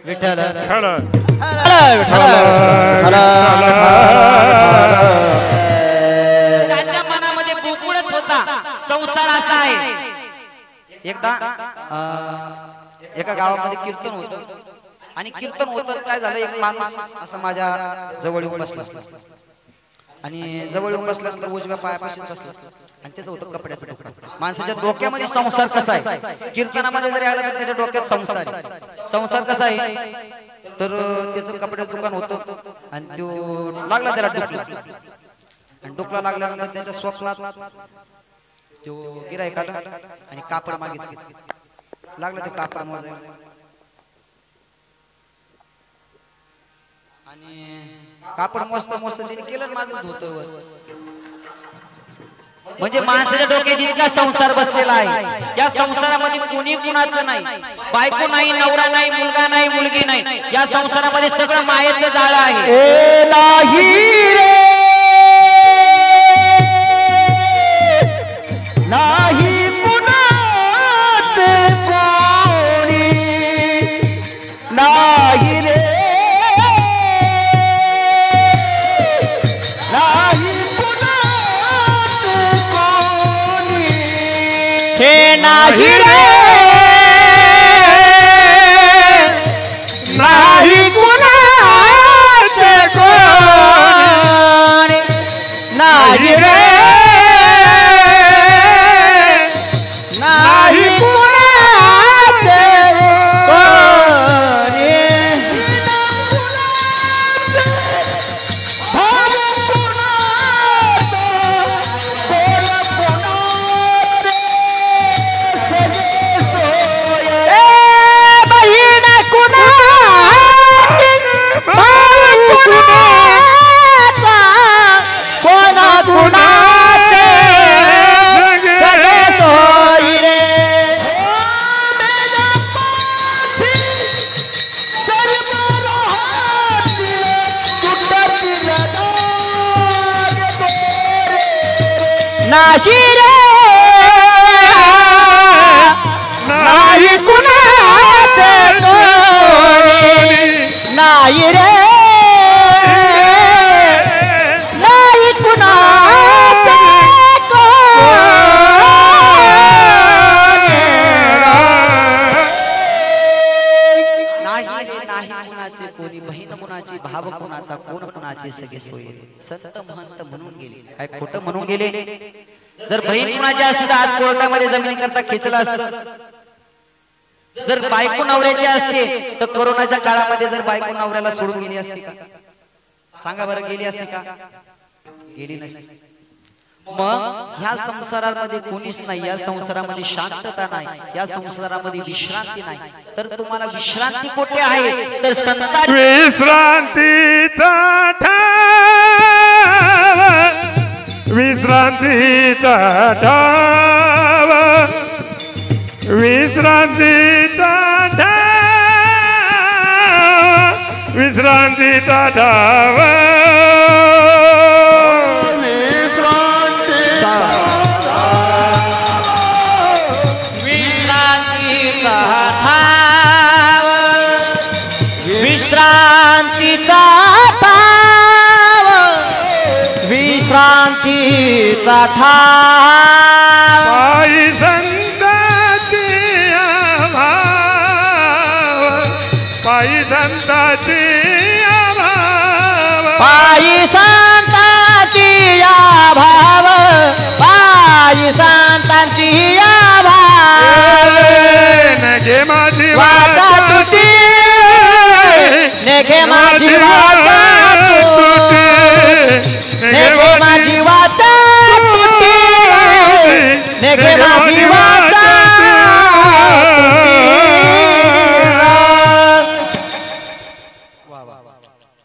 विठ्ठल त्याच्या मनामध्ये बोकुडच होता. संसार असा आहे. एकदा एका गावामध्ये कीर्तन होतं आणि कीर्तन होतं काय झालं एक माणूस असं माझ्या जवळ येऊन बसला आणि जवळ येऊन बसला तर उजव्या पायापाशी बसला आणि त्याचं होतं कपड्याचं दुकान. माणसाच्या डोक्यामध्ये संसार कसा आहे. कीर्तनामध्ये जरी आला तर त्याच्या डोक्यात संसार आहे. संसार कसा आहे तर त्याचं कपड्याचं दुकान होतं आणि तो लागला त्याला डुकला आणि डुकला लागल्यानंतर त्याच्या स्वप्नात तो गिऱ्हाईक आला आणि कापड मागितलं. लागला ते कापड मोजायला आणि कापड मस्त मस्त तिने केलं माझं धोतर. म्हणजे माणसाच्या डोक्यात इतका संसार बसलेला आहे. या संसारामध्ये कोणी कुणाचं नाही. बायको नाही नवरा नाही मुलगा नाही मुलगी नाही. या संसारामध्ये सगळं मायेचं जाळं आहे. हे नाही रे नाही कुणाचे कोणी नाही रे नाही कुणाचे कोणी नाही रे नाही कुणाचे कोणी नाही रे नाही कुणाचे कोणी कोणी बहीण कुणाची भाव कुणाचा कोण कुणाची सगळे सोयी संत महंत म्हणून गेले काय खोटं म्हणून गेले जर बहीण कुणाची असती तर आज कोर्टामध्ये जमिनी करता खेचला असत जर बायको नवऱ्याची असते तर कोरोनाच्या काळामध्ये जर बायको नवऱ्याला सोडून गेली असती का सांगा बरं गेली असती का गेली नसती मग ह्या संसारामध्ये कोणीच नाही या संसारामध्ये शांतता नाही या संसारामध्ये विश्रांती नाही तर तुम्हाला विश्रांती कुठे आहे तर संता विश्रांतीचा ठाव विश्रांतीचा ठाव विश्रांतीचा ठाव विश्रांतीचा ठाव विश्रांतीचा ठाव विश्रांतीचा ठाव पायी संताची भाव पायी संताची भाव पायी संतांची भाव पायी संतांची भाव नगे माझी वाचा तुटी नेघे माझी वाचा तुटी नेघे माझी वाचा तुटी नेघे माझी वाचा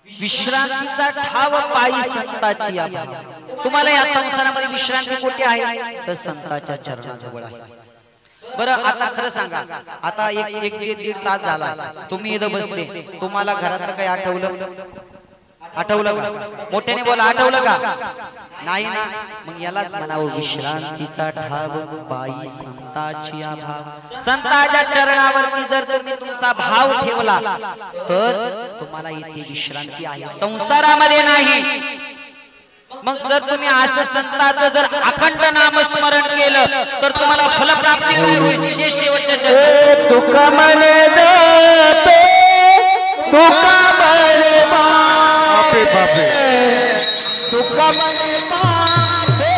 विश्रांतीचा ठाव पायी संताची भाव तुम्हाला या संसारामध्ये विश्रांती कुठे आहे तर संताच्या चरणाजवळ आहे बरं आता खरं सांगा आता एक दीड तास झाला तुम्ही इथं बसले तुम्हाला घरातलं काही आठवलं का मोठ्याने बोला आठवलं का नाही मग यालाच म्हणावं विश्रांतीचा ठाव पायी संताची भाव संताच्या चरणावरती जर तुम्ही तुमचा भाव ठेवला तर तुम्हाला इथे विश्रांती आहे संसारामध्ये नाही मग जर तुम्ही असं संतांचं जर अखंड नामस्मरण केलं तर तुम्हाला फलप्राप्ती काय होईल जे शेवटच्या जन्मात तुका म्हणे देते तुका म्हणे बापे बापे तुका म्हणे बापे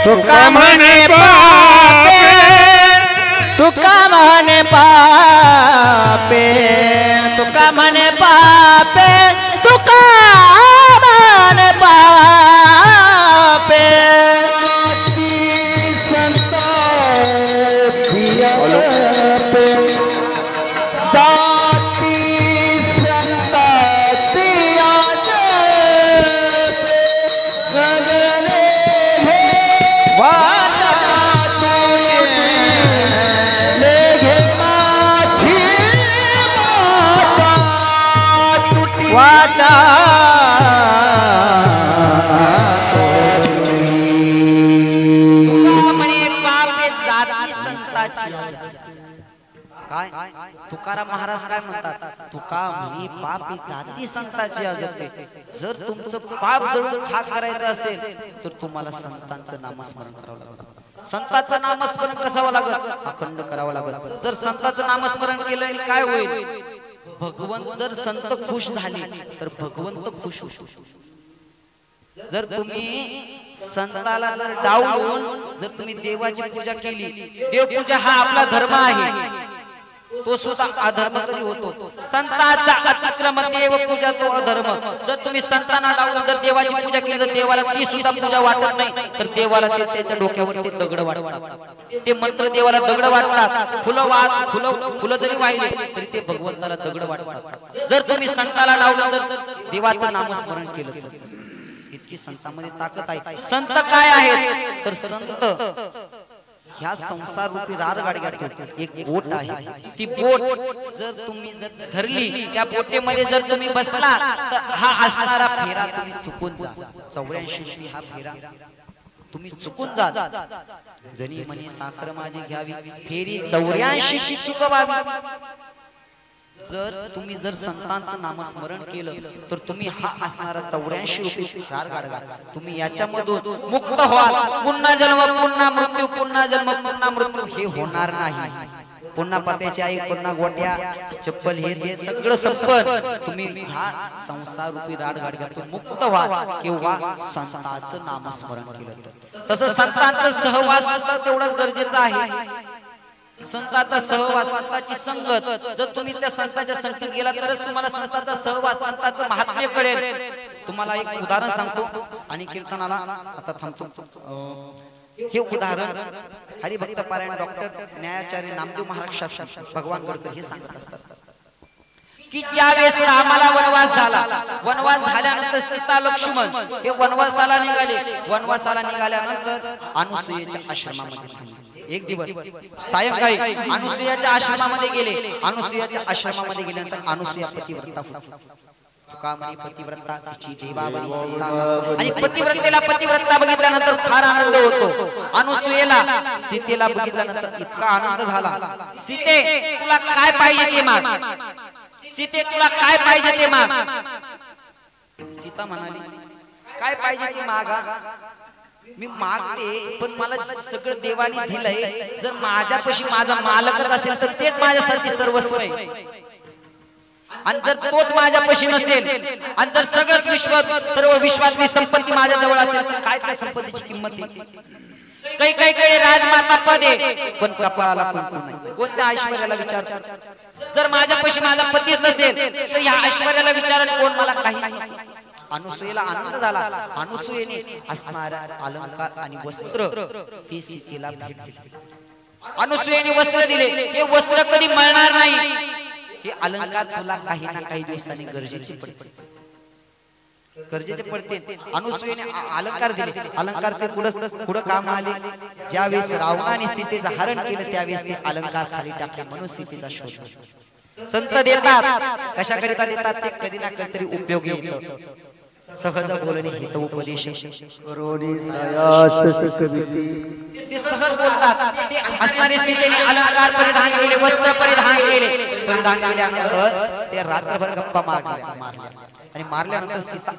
तुका म्हणे बापे तुका म्हणे पापे तुका म्हणे पापे तुका म्हणे पापे वाचा म्हणे पापे जाती संताची काय तुकाराम महाराज काय म्हणतात तुका म्हणे पाप ही जाती संतांची अजते. जर तुमचं पाप जळून खाक करायचं असेल तर तुम्हाला संतांचं नामस्मरण करावं लागतं. संतांचं नामस्मरण कसावं लागत? अखंड करावं लागत. जर संतांचं नामस्मरण केलं आणि काय होईल? भगवंत जर संत खुश झाले तर भगवंत खुश होतो. जर तुम्ही संताला जर डावून जर तुम्ही देवाची पूजा केली, देवपूजा हा आपला धर्म आहे, तो सुद्धा अधर्म कधी होतो? संतांचा अतिक्रम देव पूजा तो अधर्म. जर तुम्ही संतांना डावून जर देवाची पूजा केली तर देवाला ती सुद्धा पूजा वाटत नाही, तर देवाला ते त्याच्या डोक्यावर ते दगड वाटतात. ते मंत्र देवाला दगड वाटतात. फुलं जरी वाहिले तरी ते भगवंताला दगड वाटतात. जर तुम्ही संताला डावून जर देवाचं नामस्मरण केलं तर इतकी संतांमध्ये ताकद आहे. संत काय आहेत? तर संत ह्या संसार रूपी रारगाडग्यात एक बोट आहे. ती बोट जर तुम्ही जर धरली, त्या बोटेमध्ये जर तुम्ही बसला तर हा असणारा फेरा तुम्ही चुकून जा. 84 हा फेरा तुम्ही चुकून जा. जनी म्हणे साखर माझी घ्यावी, फेरी 84 चुकवावी. जर तुम्ही जर संतांचं नामस्मरण केलं तर तुम्ही हा असणारा 84 रुपये रारगाडगा तुम्ही याच्यामधून मुक्त व्हाल. पुन्हा जन्म पुन्हा मृत्यू, पुन्हा जन्म पुन्हा मृत्यू हे होणार नाही. पुन्हा पत्याची आई, पुन्हा गोट्या, चप्पल हे सगळं संपन्न तुम्ही हा संसार रूपी राडगाडग्यातून मुक्त व्हा किंवा संतांचं नामस्मरण केलं तर. तसं संतांचा सहवास सुद्धा तेवढाच गरजेचा आहे. संतांचा सहवास, संतांची संगत. जर तुम्ही त्या संतांच्या संगतीत गेला तरच तुम्हाला संतांचा सहवास, संतांचं महात्म्य कळेल. तुम्हाला एक उदाहरण सांगतो आणि कीर्तनाला आता थांबतो. हे उदाहरण हरिभक्त पारायण डॉक्टर न्यायाचार्य नामदेव महाराज शास्त्री भगवान गडकर हे सांगत असतात की ज्यावेळेस रामाला वनवास झाला, वनवास झाल्यानंतर सीता लक्ष्मण हे वनवासाला निघाले. वनवासाला निघाल्यानंतर अनुसूयेच्या आश्रमामध्ये थांबले. एक दिवस सायंकाळी अनुसूयाच्या आश्रमामध्ये गेले. अनुसूयाच्या आश्रमामध्ये गेल्यानंतर अनुसूया पतिव्रता होती. पतिव्रता तिची देवावरी सीता आणि पतिव्रतेला पतिव्रता बघितल्यानंतर फार आनंद होतो. अनुसूयेला सीतेला बघितल्यानंतर इतका आनंद झाला. सीते तुला काय पाहिजे ते माग. सीते तुला काय पाहिजे ते माग. सीता म्हणाली काय पाहिजे ते मागा. मी मागते पण मला सगळं देवाने दिलंय. जर माझ्यापाशी माझा मालकच असेल तर तेच माझ्यासाठी सर्वस्व आहे. आणि जर तोच माझ्यापाशी नसेल आणि जर सगळंच सर्व विश्वातली संपत्ती माझ्या जवळ असेल तर काय त्या संपत्तीची किंमत आहे. काही राजमाता पद आहे पण कपाळाला कुंकू नाही. कोणत्या ऐश्वर्याला विचार. जर माझ्यापाशी माझा पतीच नसेल तर या ऐश्वर्याला विचार कोण मला काही. अनुसूयेला आनंद झाला. अनुसूयेने असणारा अलंकार आणि वस्त्र ते सीतेला भेट दिले. अनुसूयेने वस्त्र दिले. हे वस्त्र कधी मळणार नाही. हे अलंकार तुला काही ना काही दिवसांनी गरजेचे पडते. अनुसूयेने अलंकार दिले. अलंकार ते पुढे काम आले. ज्यावेळेस रावणाने सीतेचं हरण केलं त्यावेळेस ते अलंकार खाली टाकले म्हणून सीतेचा शोध. संत देतात कशाकरिता देतात ते कधी ना कधीतरी उपयोगी येतं. सहज बोलणे हित उपदेश करोनी ते सहज बोलतात. ते असणारे सीतेने अलंकार परिधान केले, वस्त्र परिधान केल्यानंतर ते रात्रभर गप्पा मारल्या आणि मारल्यानंतर सीता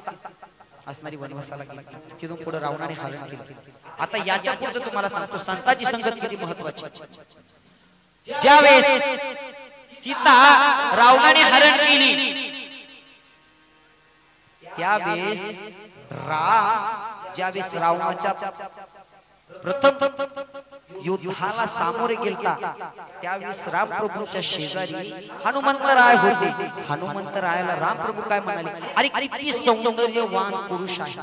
असणारी वनवासाला गेली. तिथून पुढे रावणाने हरण केले. आता याच्या पुढचं तुम्हाला सांगतो संतांची संगत किती महत्वाची. ज्यावेळेस सीता रावणाने हरण केली त्यावेळेस ज्यावेळेस रावणाच्या प्रथम युद्धाला सामोरे गेलता त्यावेळेस रामप्रभूंच्या शेजारी हनुमंतराय होते. हनुमंतरायाला रामप्रभू काय म्हणाले, अरे किती सौंदर्यवान पुरुष आहे.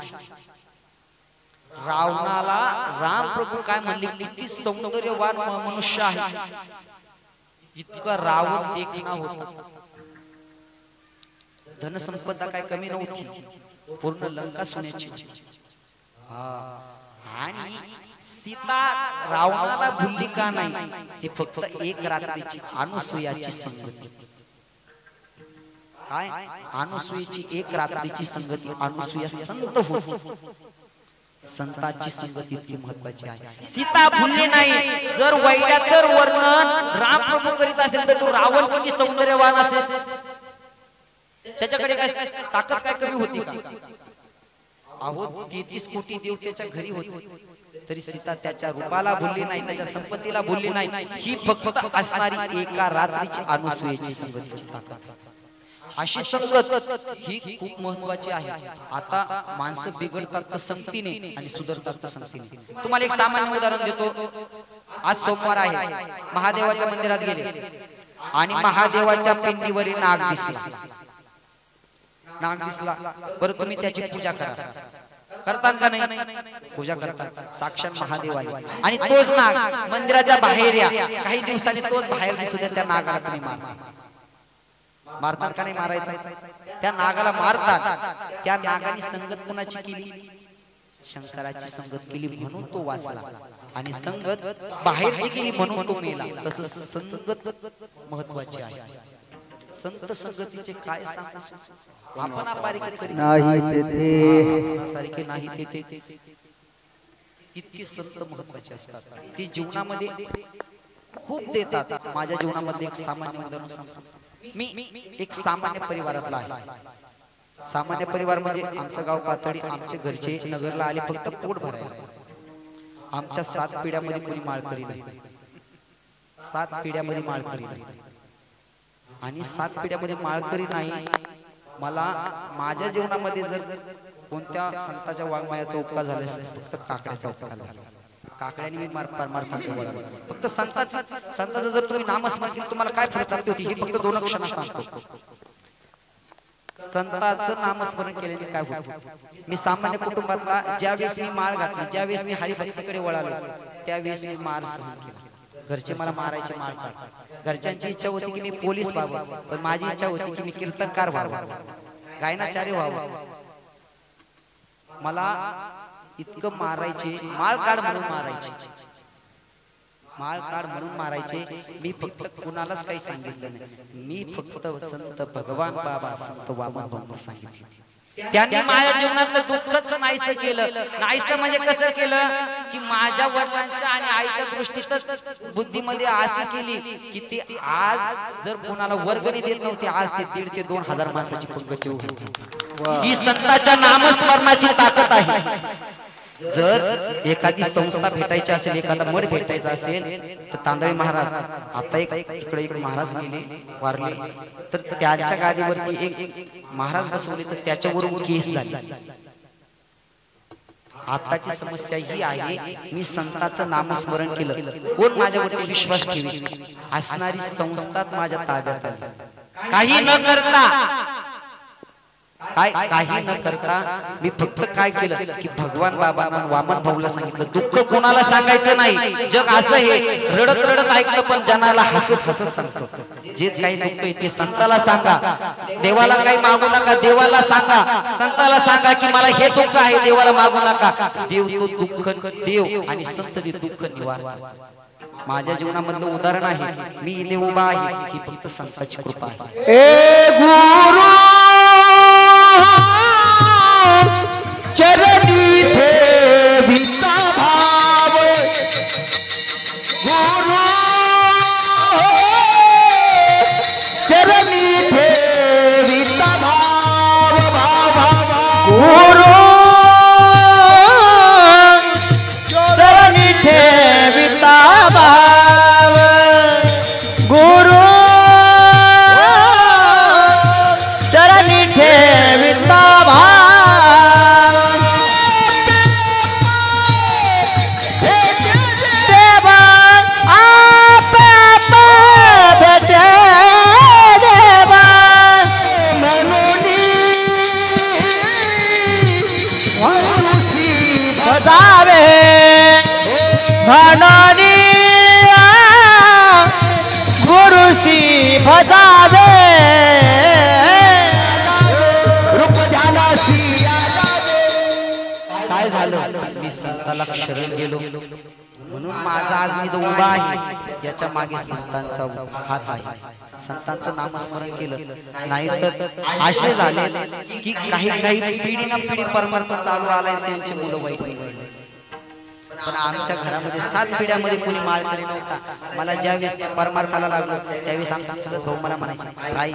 रावणाला रामप्रभू काय म्हणले, किती सौंदर्यवान मनुष्य आहे. इतका रावण देखना होता. धनसंपदा काय कमी नव्हती. पूर्ण लंका सोन्याची. आणि सीता रावणाला भुलली का नाही, ती फक्त एक रात्रीची अनुसूयाची संगती. काय अनुसूयाची एक रात्रीची संगती. अनुसूया संत होती. संतांची संगती इतकी महत्वाची आहे. सीता भुलली नाही. जर वैल्याचं वर्णन रामप्रभू करीत असेल तर तो रावण किती सौंदर्यवान असेल. त्याच्याकडे काय ताकद काय कमी होती का? अहो 33 कोटी देव त्याच्या घरी होते तरी सीता त्याच्या रूपाला भुलली नाही, त्याच्या संपत्तीला भुलली नाही. ही फक्त असणारी एका रात्रीची अनुसूयेची संगतीची ताकद. अशी संगत ही खूप महत्वाची आहे. आता माणसं बिघडतात तर संगतीने आणि सुधारतात तर संगतीने. तुम्हाला एक सामान्य उदाहरण देतो. आज सोमवार आहे, महादेवाच्या मंदिरात गेले आणि महादेवाच्या पिंडीवरील नाग दिसला. नाग दिसला बरं, तुम्ही त्याची पूजा करा. करतात का नाही? पूजा करतात. साक्षात महादेव आले आणि तोच नाग मंदिराच्या बाहेर या. काही दिवसांनी तोच बाहेर दिसू द्या, त्या नागाला तुम्ही मारतात का नाही? मारायचा. त्या नागाला मारतात. त्या नागाने संगत कुणाची केली? शंकराची संगत केली म्हणून तो वाचला आणि संगत बाहेरची केली म्हणून तो मेला. तसं संगत महत्वाची आहे. संत संगतीचे काय सांगू आपण? नाही तेथे सारखे नाही तेथे. इतकी संत महत्वाचे असतात. ती जीवनामध्ये खूप देतात. माझ्या जीवनामध्ये एक सामान्य उदाहरण सांगतो. मी एक सामान्य परिवारातला आहे. सामान्य परिवार म्हणजे आमचं गाव पातळी. आमचे घरचे नगरला आले फक्त पोट भरायला. आमच्या 7 पिढ्यामध्ये कोणी माळकरी नाही. 7 पिढ्यामध्ये माळकरी नाही. आणि 7 पिढ्यामध्ये माळकरी नाही. मला माझ्या जीवनामध्ये जर कोणत्या संतांच्या वाङ्मयाचा उपकार झाला फक्त काकड्याचा उपकार झाला. काकड्याने मी फक्त संतांचं जर तुम्ही नामस्मरण केलं तुम्हाला काय फळ प्राप्ती होती हे फक्त 2 क्षणात सांगतो. संतांचं नामस्मरण केल्याने काय होतं? मी सामान्य कुटुंबातला, ज्यावेळेस मी माळ घातली, ज्यावेळेस मी हरिभक्तीकडे वळालो त्यावेळेस मी मार सहन केला. घरचे मला मारायचे, मार काढ. घरच्यांची इच्छा होती की मी पोलीस व्हावं, पण माझी इच्छा होती की मी कीर्तनकार व्हावं, गायनाचार्य व्हावं. मला इतकं मारायचे, माळ काढ म्हणून मारायचे, माळ काढ म्हणून मारायचे. मी फक्त कुणालाच काही सांगितलं नाही. मी फक्त संत भगवान बाबा संत वामन बाबा सांगितलं. त्यांनी माझ्या जीवनातलं दुःखच नाहीसं केलं. नाहीसं म्हणजे कसं केलं की माझ्या वडिलांच्या आणि आईच्या दृष्टीतच बुद्धीमध्ये अशी केली की ते आज जर कोणाला वर्गणी देत नव्हते, आज ते 1,500 ते 2,000 माणसाची पंगत होती. ही संतांच्या नामस्मरणाची ताकद आहे. जर एखादी संस्था भेटायची असेल, एखादा मठ भेटायचा असेल तर तांदळी महाराज, आता तिकडे एक महाराज गेले वारले, तर त्यांच्या गादीवरती एक महाराज बसवले तर त्याच्यावरून केस झाली. आताची समस्या ही आहे, मी संतांचं नामस्मरण केलं, कोण माझ्यावरती विश्वास ठेवी? असणारी संस्थात माझ्या ताब्यात आली. काही न करता काही न करता मी फक्त काय केलं की भगवान बाबांना वामन भाऊला सांगितलं, दुःख कोणाला सांगायचं नाही. जग असं हे रडत रडत ऐकतं पण जनाला हसत हसत सांगतो. जे काही दुःख आहे ते संताला सांगा. देवाला काही मागू नका, देवाला सांगा. संताला सांगा की मला हे दुःख आहे, देवाला मागू नका. देव तो दुःख देव आणि संत ते दुःख निवारतात. माझ्या जीवनामधलं उदाहरण आहे. मी इथे उभा आहे ही फक्त संताची कृपा आहे. ए गुरु चरणी ठेविता भाव, गुरु चरणी ठेविता भाव, गुरु चरणी ठेविता भाव, गुरु चरणी ठेविता भाव. देवा आप भेटे देवा म्हणून बजावे, म्हणून गुरुशी भजावे. काय झालं? मी संताला शरण गेलो म्हणून माझा आज मी उभा आहे, ज्याच्या मागे संतांचा हात आहे. संतांचं नामस्मरण केलं नाही तर असे झाले की काही पिढी ना पिढी परमार्थ चालू आलाय, त्यांची मुलं वाईट निवडली. पण आमच्या घरामध्ये 7 पिढ्यामध्ये कोणी माळकरी नव्हता. मला ज्यावेळेस परमार्थाला लागलो त्यावेळेस आमचा भाऊ मला म्हणायचे, काय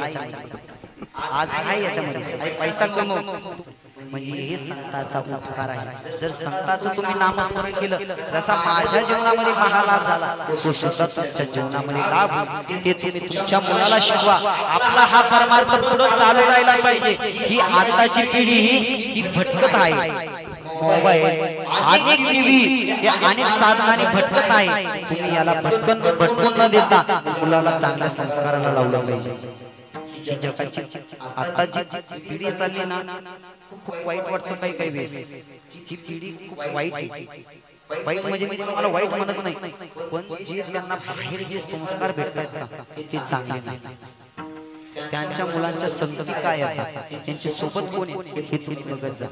आज काय याच्यामध्ये आई पैसा कमव म्हणजे हे संताचा उपकार आहे. जर संताचं तुम्ही नामस्मरण केलं जसा माझ्या जीवनामध्ये महालाभ झाला तो सुद्धा तुमच्या जीवनामध्ये लाभ होईल. ते तुम्ही तुमच्या मुलाला शिकवा. आपला हा परमार्थ पुढे चालू राहिला पाहिजे. ही आताची पिढी ही भटकत आहे. मोबाईल अनेक टीव्ही या अनेक साधनांनी भटकत आहे. तुम्ही याला भटकून न देता मुलाला चांगल्या संस्काराला लावलं पाहिजे. जी जगाची आता जी पिढी चालली ना खूप वाईट वाटतं काही काही वेळेस. ही पिढी खूप वाईट आहे. वाईट म्हणजे मी तुम्हाला वाईट म्हणत नाही पण जे त्यांना बाहेर जे संस्कार भेटतात ना ते चांगले नाही. त्यांच्या मुलांच्या संगती काय आहेत त्यांच्या सोबत कोण आहे हे तुम्ही बघत जा.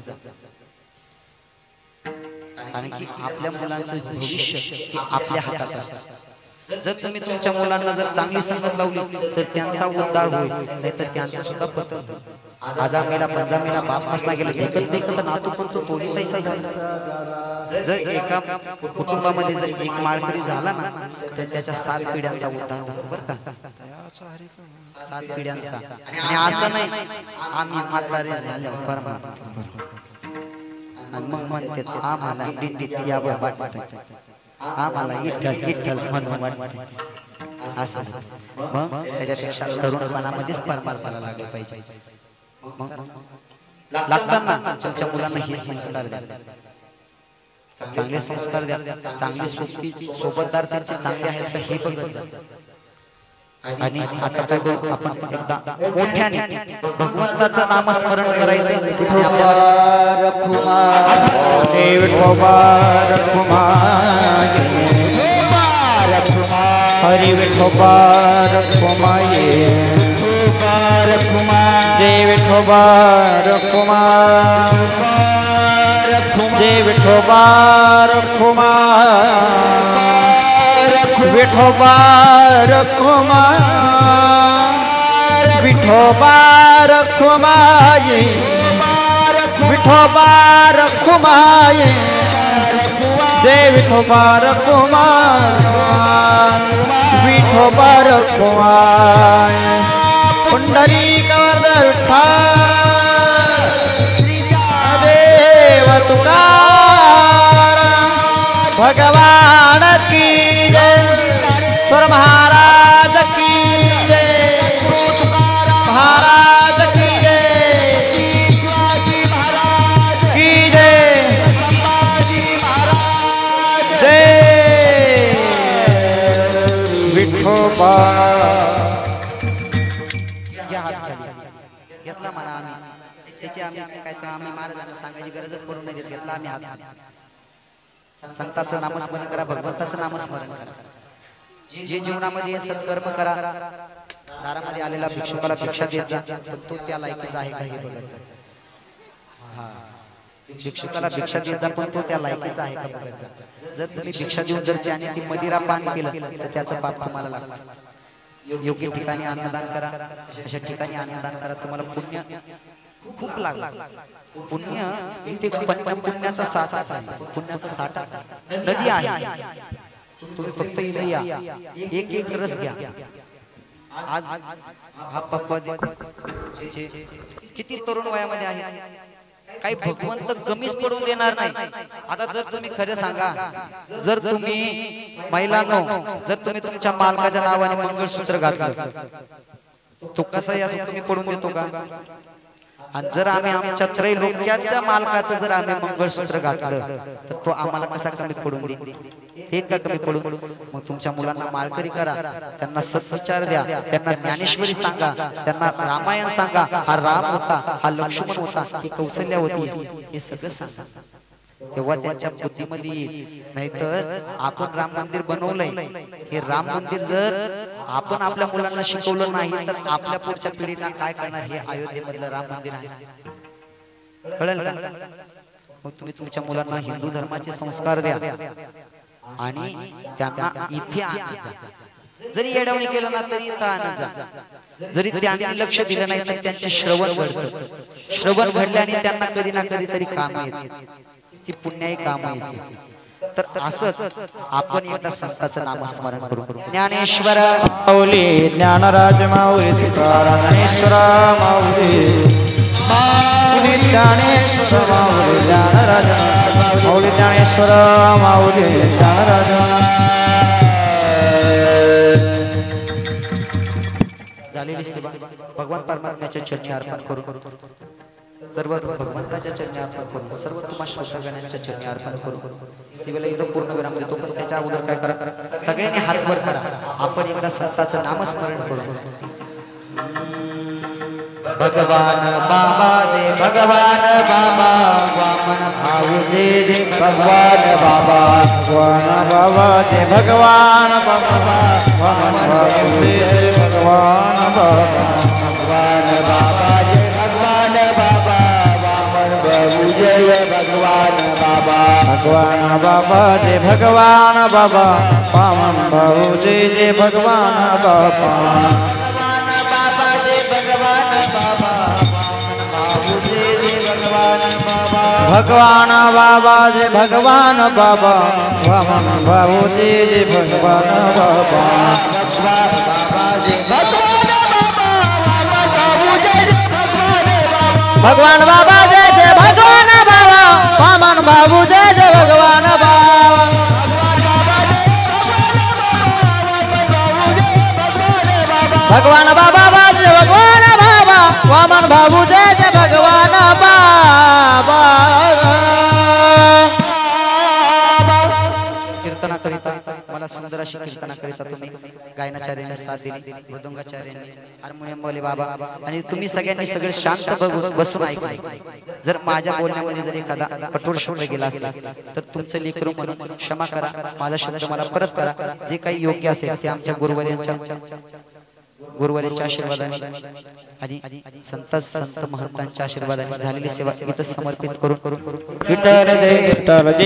कारण की आपल्या मुलांचं भविष्य हे आपल्या हातात असतं. जर तुम्ही तुमच्या मुलांना जर चांगली संगत लावली तर त्यांचा उद्धार होईल नाहीतर त्यांचा सुद्धा पतन होईल. आजामेला पंजामेला बाप नसला गेला देखत देखत नातू पण तोही सैसा झाला. जर एका कुटुंबामध्ये जर एक माळकरी झाला ना तर त्याच्या 7 पिढ्यांचा उद्धार होतो बरं का. 7 पिढ्यांचा. आणि असं नाही आम्ही म्हातारे झाल्यावर परमात्मा आणि मग म्हणते आम्हाला दिंडीत यावं वाटतं आम्हाला इठ्ठल म्हणून वाटतं असं. मग त्याच्यापेक्षा तरुणपणामध्येच परमार्थाला लागले पाहिजे. मग लागताना तुमच्या मुलांना हे संस्कार द्या. चांगले संस्कार द्या. चांगली सोबतदार त्यांचे चांगले आहेत का हे बघत जा. आणि आता काय करू आपण एकदा मोठ्याने भगवंताचं नामस्मरण करायचं. हरि विठोबा रखुमाये जय विठोबा रखुमा जय विठोबा रखुमा विठोबा रखुमा विठोबा रखुमाये विठोबा रखुमाये जय विठोबा रखुमा विठोबा रखुमा पुंडरीकवर्धन देव तुकार भगवान की जय सुर महाराज की जय महाराज की जय की जय जय विठोबा. घेतला म्हणा आम्ही त्याची आम्ही काय आम्ही महाराजांना सांगायची गरजच पडून नाही घेतला आम्ही हात. संताचं नामस्मरण करा. भगवंताचं नामस्मरण करा. जे जीवनामध्ये सत्कर्म करा. दारामध्ये आलेला भिक्षुकाला भिक्षा देत जा पण तो त्या लायकीचा आहे का हे बघायचं. हा भिक्षुकाला भिक्षा देत जा पण तो त्या लायकीचा आहे का बघायचं. जर तुम्ही भिक्षा देऊन जर त्याने ती मदिरा पान केलं तर त्याचा पाप तुम्हाला लागतो. योग्य ठिकाणी अन्नदान करा. अशा ठिकाणी अन्नदान करा. तुम्हाला पुण्य खूप लागलं. पुण्य इथे पुण्याचा साठा आहे. पुण्याचा साठा नदी आहे. तुम्ही फक्त इथे या एक एक रस घ्या. आज हा पप्पा किती तरुण वयामध्ये आहे. काही भगवंत कमीच पडून देणार नाही. आता जर तुम्ही खरं सांगा जर तुम्ही महिलांनो जर तुम्ही तुमच्या मालकाच्या नावाने मंगळसूत्र घातलं तो कसा असं तुम्ही पडून देतो का. आणि जर आम्ही आमच्या त्रैलोक्याच्या मालकाचं जर आम्ही मंगळसूत्र घातलं तर तो आम्हाला कसा कमी पडून देईल. हे का कमी पडून. मग तुमच्या मुलांना माळकरी करा. त्यांना सत्विचार द्या. त्यांना ज्ञानेश्वरी सांगा. त्यांना रामायण सांगा. हा राम होता हा लक्ष्मण होता ही कौशल्या होती हे सगळं सांगा. तेव्हा त्यांच्या बुद्धीमध्ये येईल. नाहीतर आपण राम मंदिर बनवलंय हे राम मंदिर जर आपण आपल्या मुलांना शिकवलं नाही तर आपल्या पुढच्या पिढीला काय करणार. हे अयोध्येमधलं राम मंदिर आहे कळेल का. मग तुम्ही तुमच्या मुलांना हिंदू धर्माचे संस्कार द्या आणि त्यांना इथे आणा. जरी येडवणी केलं ना तरी इथं आणा जा. जरी त्यांनी लक्ष दिलं नाही तर त्यांचे श्रवण घडतं. श्रवण घडल्याने त्यांना कधी ना कधीतरी काम येते. ती पुण्याही काम येते. तर असंच आपण एकदा संताचं नामस्मरण करू. ज्ञानेश्वर माऊली ज्ञानराज माऊली तुकाराम ज्ञानेश्वर माऊली माऊली ज्ञानेश्वर माऊली ज्ञानराज माऊली ज्ञानेश्वर माऊली ज्ञानराज. झालेली सेवा भगवान परमात्म्याच्या चरणी अर्पण करू. सर्व भगवंताच्या चरणी अर्पण करू. सर्व तुम्हा श्रोतागणांच्या चरणी अर्पण करू. सेवेला एकदा पूर्ण विराम देतो, पण त्याच्या अगोदर काय करा, सगळ्यांनी हात वर करा. आपण एकदा संताचं नामस्मरण करू. भगवान बाबा जे भगवान बाबा वामन भाऊ जे भगवान बाबा भगवान बाबा जय भगवान बाबा वामन बाबू जय भगवान बाबा भगवान बाबा जय भगवान बाबा वामन बाबू जय भगवान बाबा भगवान बाबा जय भगवान बाबा वामन बाबू जय भगवान बाबा भगवान बाबा जय भगवान बाबा वामन बाबू जय भगवान बाबा भगवान बाबा जय भगवान बाबा वामन बाबू जय भगवान बाबा भगवान बाबा जय भगवान बाबा वामन बाबू जय भगवान बाबा. कीर्तनाकरिता मला सुंदर अशी कीर्तनाकरिता तुम्ही गायनाचार्यांनी साथ दिली, मृदंगाचार्यांनी, हार्मोनियमवाले बाबा आणि तुम्ही सगळ्यांनी सगळे शांत बसून ऐकले. जर माझ्या बोलण्यामध्ये जर एखादा कठोर शब्द गेला असला तर तुमचं लेकरू म्हणून क्षमा करा. माझा शब्द मला परत करा. जे काही योग्य असेल ते आमच्या गुरुवर्यांच्या आशीर्वादाने आणि संत महंतांच्या आशीर्वादाने झालेली सेवा इथं समर्पित करून विठ्ठल जय विठ्ठल जय